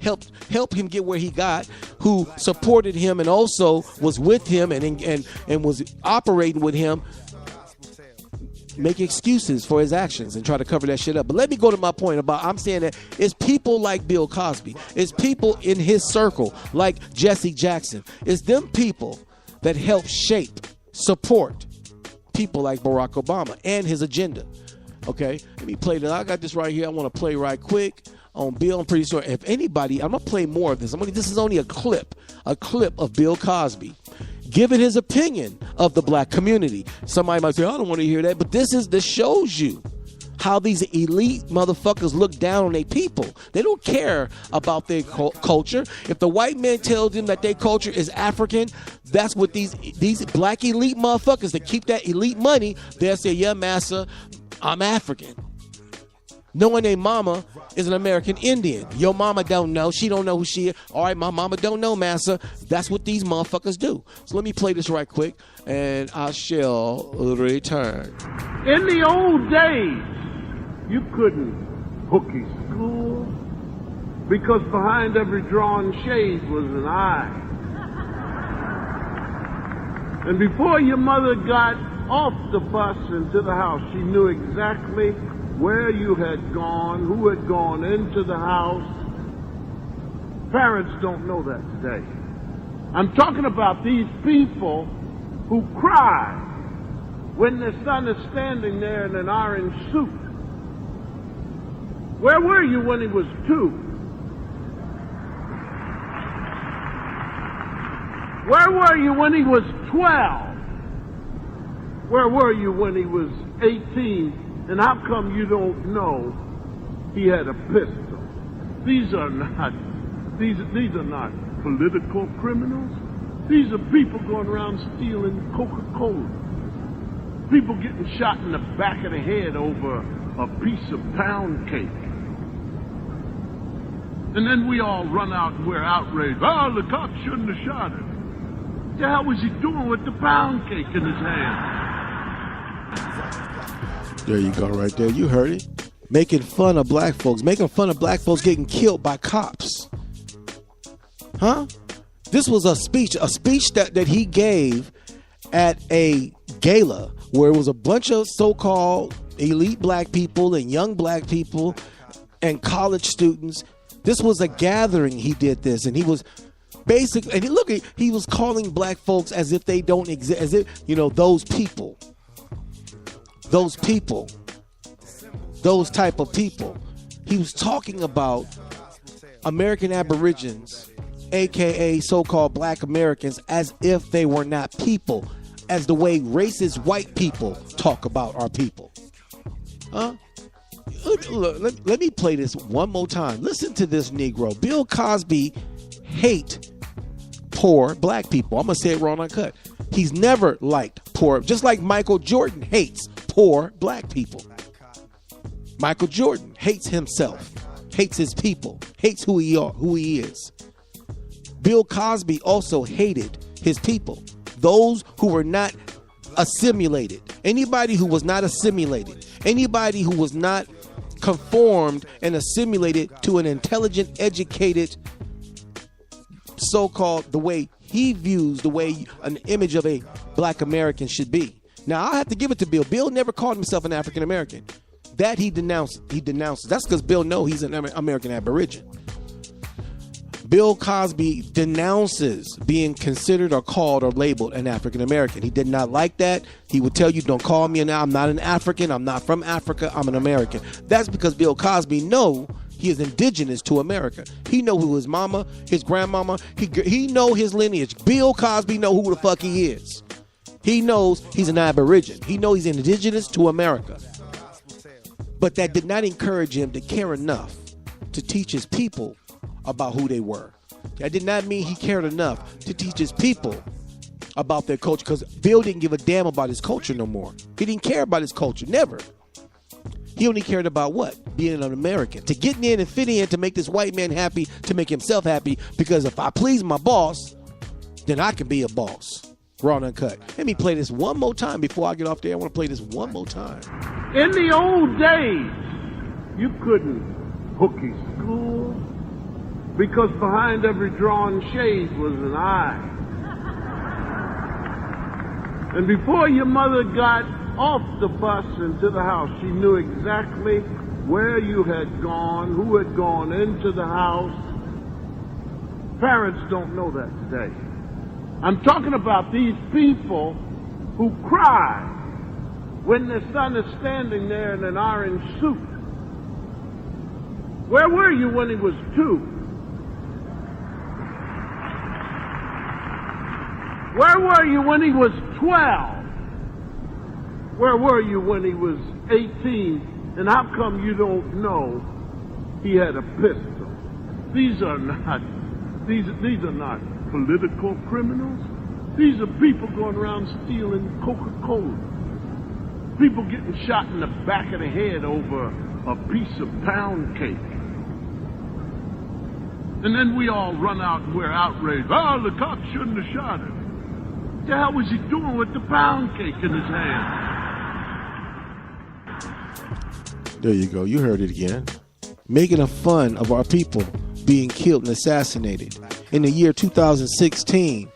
help him get where he got, who supported him and also was with him and was operating with him, make excuses for his actions and try to cover that shit up. But let me go to my point about, I'm saying that it's people like Bill Cosby. It's people in his circle like Jesse Jackson. It's them people that help shape, support people like Barack Obama and his agenda. Okay, let me play this. I got this right here. I want to play right quick on Bill. I'm pretty sure if anybody, I'm going to play more of this. This is only a clip of Bill Cosby giving his opinion of the black community. Somebody might say, I don't want to hear that, but this shows you how these elite motherfuckers look down on their people. They don't care about their culture. If the white man tells them that their culture is African, that's what these black elite motherfuckers that keep that elite money, they'll say, yeah, massa, I'm African. Knowing their mama is an American Indian. Your mama don't know. She don't know who she is. All right, my mama don't know, massa. That's what these motherfuckers do. So let me play this right quick, and I shall return. In the old days, you couldn't hooky school because behind every drawn shade was an eye. And before your mother got off the bus into the house, she knew exactly where you had gone, who had gone into the house. Parents don't know that today. I'm talking about these people who cry when their son is standing there in an orange suit. Where were you when he was 2? Where were you when he was 12? Where were you when he was 18? And how come you don't know he had a pistol? These are not political criminals. These are people going around stealing Coca-Cola. People getting shot in the back of the head over a piece of pound cake. And then we all run out and we're outraged. Oh, the cops shouldn't have shot him. What the hell was he doing with the pound cake in his hand? There you go, right there. You heard it. Making fun of black folks. Making fun of black folks getting killed by cops. Huh? This was a speech that he gave at a gala where it was a bunch of so-called elite black people and young black people and college students. This was a gathering. He did this, and he was basically, and he was calling black folks as if they don't exist, as if, those people, those type of people. He was talking about American Aborigines, aka so-called black Americans, as if they were not people, as the way racist white people talk about our people. Huh? Let me play this one more time. Listen to this Negro. Bill Cosby hate poor black people. I'm going to say it raw and uncut. He's never liked poor, just like Michael Jordan hates poor black people. Michael Jordan hates himself, hates his people, hates who he is. Bill Cosby also hated his people, those who were not assimilated. Anybody who was not assimilated, anybody who was not conformed and assimilated to an intelligent, educated, so-called, the way he views the way an image of a black American should be. Now, I have to give it to Bill. Bill never called himself an African American. That he denounced. That's because Bill knows he's an American Aborigine. Bill Cosby denounces being considered or called or labeled an African American. He did not like that. He would tell you, don't call me I'm not an African. I'm not from Africa. I'm an American. That's because Bill Cosby know he is indigenous to America. He know who his mama, his grandmama, he know his lineage. Bill Cosby know who the fuck he is. He knows he's an Aborigine. He knows he's indigenous to America. But that did not encourage him to care enough to teach his people about who they were. That did not mean he cared enough to teach his people about their culture, because Bill didn't give a damn about his culture no more. He didn't care about his culture, never. He only cared about what? Being an American. To get in and fit in, to make this white man happy, to make himself happy, because if I please my boss, then I can be a boss. Raw and uncut. Let me play this one more time before I get off there. I want to play this one more time. In the old days, you couldn't hooky school because behind every drawn shade was an eye. And before your mother got off the bus into the house, she knew exactly where you had gone, who had gone into the house. Parents don't know that today. I'm talking about these people who cry when their son is standing there in an orange suit. Where were you when he was 2? Where were you when he was 12? Where were you when he was 18? And how come you don't know he had a pistol? These are not political criminals. These are people going around stealing Coca-Cola. People getting shot in the back of the head over a piece of pound cake. And then we all run out and we're outraged. Oh, the cops shouldn't have shot him. What the hell was he doing with the pound cake in his hand? There you go. You heard it again. Making a fun of our people being killed and assassinated. In the year 2016,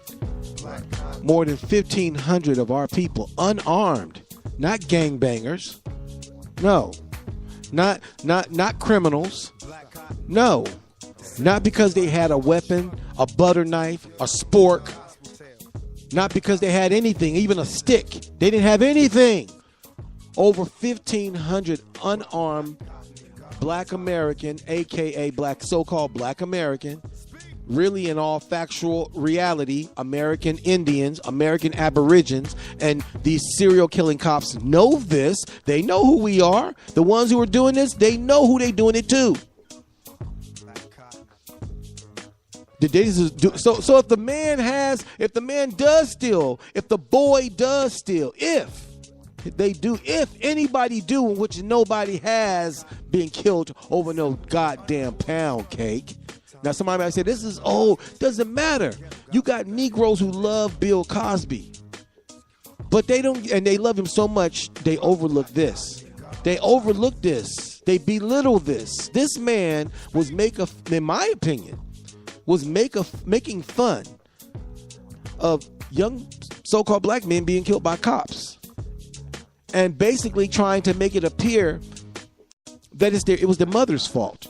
more than 1,500 of our people, unarmed, not gangbangers, no, not criminals, no, not because they had a weapon, a butter knife, a spork, Not because they had anything, even a stick. They didn't have anything. Over 1,500 unarmed black American, a.k.a. black, so-called black American, really in all factual reality, American Indians, American Aborigines, and these serial killing cops know this. They know who we are. The ones who are doing this, they know who they doing it to. So if the man does steal, if the boy does steal, if anybody do, which nobody has been killed over no goddamn pound cake. Now somebody might say, this is old. Doesn't matter. You got Negroes who love Bill Cosby. But they don't, and they love him so much, they overlook this. They overlook this. They belittle this. This man was in my opinion, was making fun of young so-called black men being killed by cops. And basically trying to make it appear that it was the mother's fault.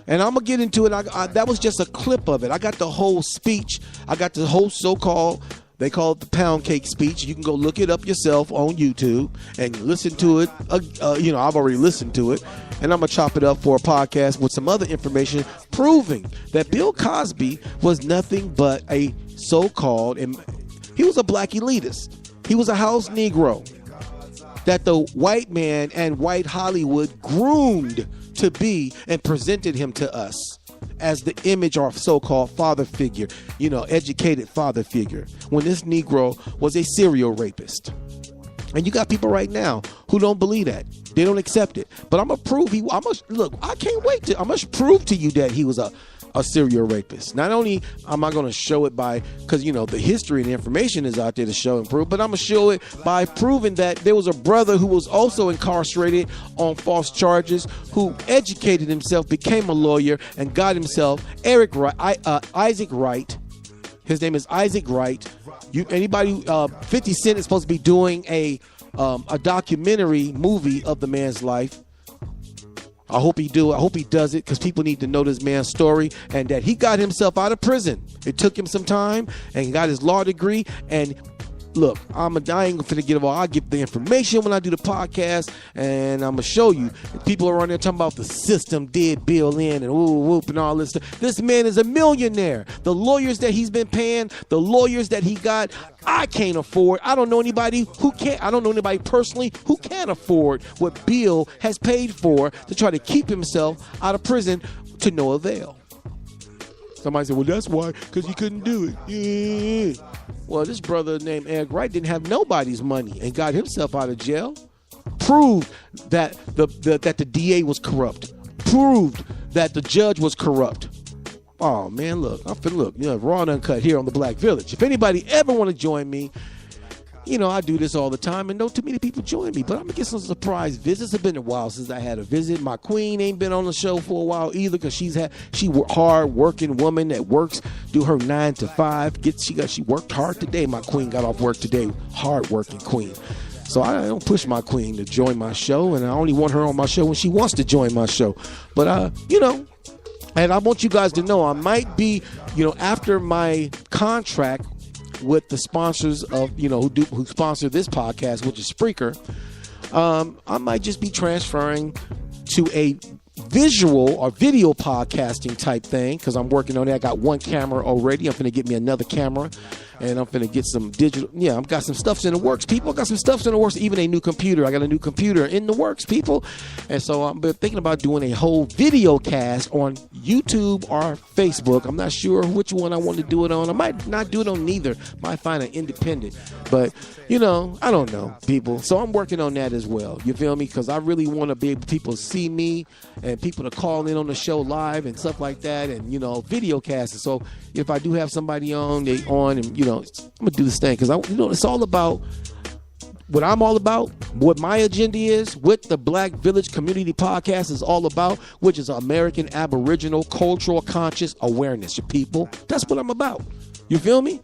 And I'm going to get into it. That was just a clip of it. I got the whole speech. I got the whole so-called, they call it the pound cake speech. You can go look it up yourself on YouTube and listen to it. I've already listened to it. And I'm going to chop it up for a podcast with some other information proving that Bill Cosby was nothing but a so-called, he was a black elitist. He was a house Negro that the white man and white Hollywood groomed to be and presented him to us as the image or so-called father figure, educated father figure, when this Negro was a serial rapist. And you got people right now who don't believe that. They don't accept it. But I'm going to prove I can't wait I must prove to you that he was a serial rapist. Not only am I going to show it because the history and the information is out there to show and prove, but I'm going to show it by proving that there was a brother who was also incarcerated on false charges, who educated himself, became a lawyer, and got himself Isaac Wright. His name is Isaac Wright. 50 Cent is supposed to be doing a documentary movie of the man's life. I hope he does it, because people need to know this man's story and that he got himself out of prison. It took him some time, and he got his law degree. And look, I ain't gonna get it all. I'll give the information when I do the podcast, and I'm gonna show you. People are on there talking about the system did Bill in and whoop and all this stuff. This man is a millionaire. The lawyers that he's been paying, the lawyers that he got, I can't afford. I don't know anybody personally who can't afford what Bill has paid for to try to keep himself out of prison to no avail. Somebody said, well, that's why, because he couldn't do it. Yeah. Well, this brother named Ed Wright didn't have nobody's money and got himself out of jail. Proved that the DA was corrupt. Proved that the judge was corrupt. Oh, man, look. Raw and Uncut here on the Black Village. If anybody ever want to join me, I do this all the time, and no too many people join me. But I'm going to get some surprise visits. It's been a while since I had a visit. My queen ain't been on the show for a while either, because she hard-working woman that works, do her 9 to 5. She worked hard today. My queen got off work today. Hard-working queen. So I don't push my queen to join my show, and I only want her on my show when she wants to join my show. But, and I want you guys to know I might be, after my contract with the sponsors of, who sponsor this podcast, which is Spreaker, I might just be transferring to a visual or video podcasting type thing, because I'm working on it. I got one camera already. I'm going to get me another camera, and I'm going to get some digital. Yeah, I've got some stuff in the works, people. I got some stuff in the works, even a new computer. I got a new computer in the works, people. And so I'm thinking about doing a whole video cast on YouTube or Facebook. I'm not sure which one I want to do it on. I might not do it on neither. Might find an independent. But, I don't know, people. So I'm working on that as well. You feel me? Because I really want to be able people to see me and people to call in on the show live and stuff like that, and video casting. So if I do have somebody on, I'm gonna do this thing, because it's all about what I'm all about, what my agenda is, what the BlackVillage Community Podcast is all about, which is American Aboriginal cultural conscious awareness. Your people, that's what I'm about. You feel me?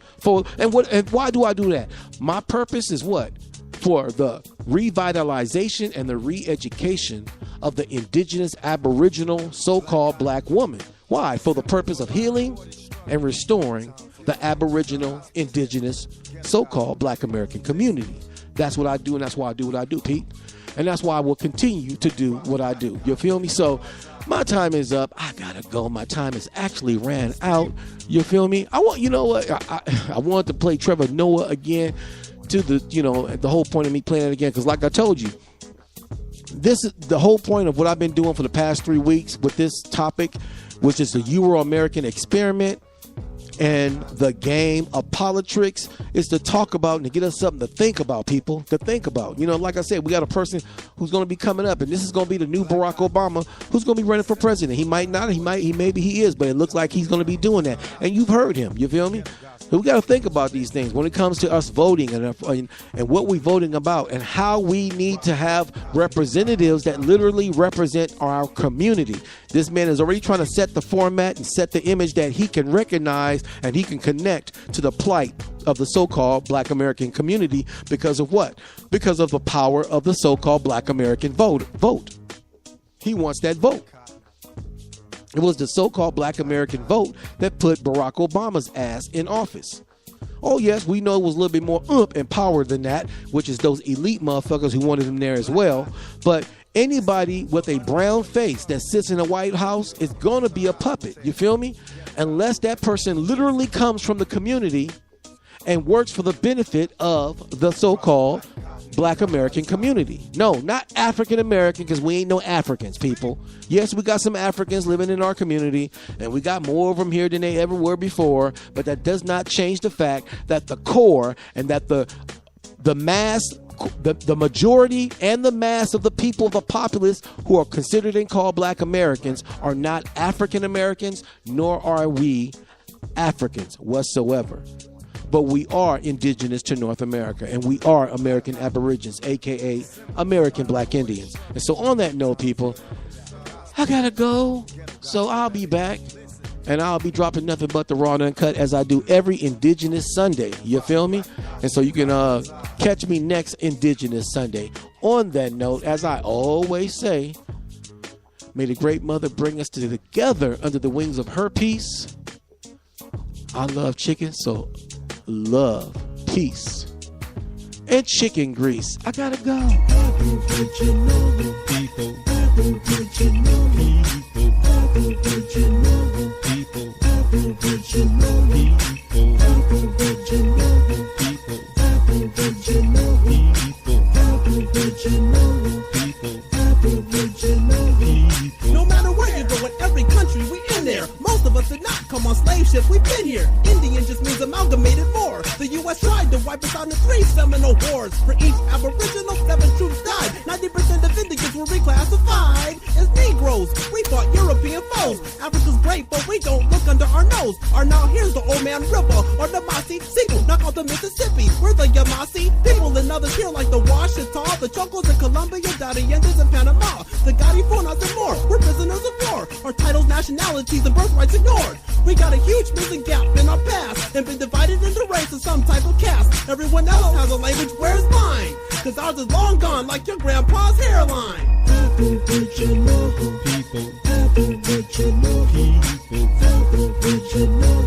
And why do I do that? My purpose is what? For the revitalization and the re-education of the indigenous Aboriginal so-called black woman. Why? For the purpose of healing and restoring the Aboriginal, indigenous, so-called Black American community. That's what I do, and that's why I do what I do, Pete. And that's why I will continue to do what I do. You feel me? So my time is up. I gotta go. My time has actually ran out. You feel me? I wanted to play Trevor Noah again to the whole point of me playing it again, because like I told you, this is the whole point of what I've been doing for the past 3 weeks with this topic, which is the Euro-American experiment and the game of Poli-Tricks, is to talk about and to get us something to think about, people, to think about. Like I said, we got a person who's going to be coming up, and this is going to be the new Barack Obama, who's going to be running for president. He might not, maybe he is, but it looks like he's going to be doing that. And you've heard him, you feel me? So we got to think about these things when it comes to us voting and what we're voting about, and how we need to have representatives that literally represent our community. This man is already trying to set the format and set the image that he can recognize and he can connect to the plight of the so-called Black American community. Because of what? Because of the power of the so-called Black American vote. He wants that vote. It was the so-called Black American vote that put Barack Obama's ass in office. Oh, yes, we know it was a little bit more and power than that, which is those elite motherfuckers who wanted him there as well. But anybody with a brown face that sits in the White House is going to be a puppet. You feel me? Unless that person literally comes from the community and works for the benefit of the so-called Black American community. No, not African American, because we ain't no Africans, people. Yes, we got some Africans living in our community, and we got more of them here than they ever were before, but that does not change the fact that the core and that the mass, the majority and the mass of the people, the populace who are considered and called Black Americans, are not African Americans, nor are we Africans whatsoever. But we are indigenous to North America, and we are American Aborigines, a.k.a. American Black Indians. And so on that note, people, I gotta go. So I'll be back, and I'll be dropping nothing but the raw and uncut, as I do every Indigenous Sunday. You feel me? And so you can catch me next Indigenous Sunday. On that note, as I always say, may the Great Mother bring us together under the wings of her peace. I love chicken, so love, peace, and chicken grease. I gotta go. Aboriginal people, Aboriginal people, Aboriginal people, Aboriginal people, Aboriginal people, Aboriginal people, Aboriginal people, Aboriginal people. No matter where you go in every country, we in there. Most of us did not come on slave ships. We've been here. Indian just means amalgamated more. The U.S. tried to wipe us out in 3 Seminole wars. For each Aboriginal, 7 troops died. 90% of Indians were reclassified as Negroes. We fought European foes. Africa's great, but we don't look under our nose. Or now here's the Old Man River, or the Maasai Sequel, knock out the Mississippi. We're the Yamasee people, and others here like the Washita, the Chocos in Colombia, Dadiendes in Panama, the Garifunas and more. We're prisoners of war. Our titles, nationalities, and birthrights ignored. We got a huge missing gap in our past, and been divided into race of some type of caste. Everyone else has a language, where's mine? Cause ours is long gone like your grandpa's hairline. Aboriginal people, Aboriginal people, Aboriginal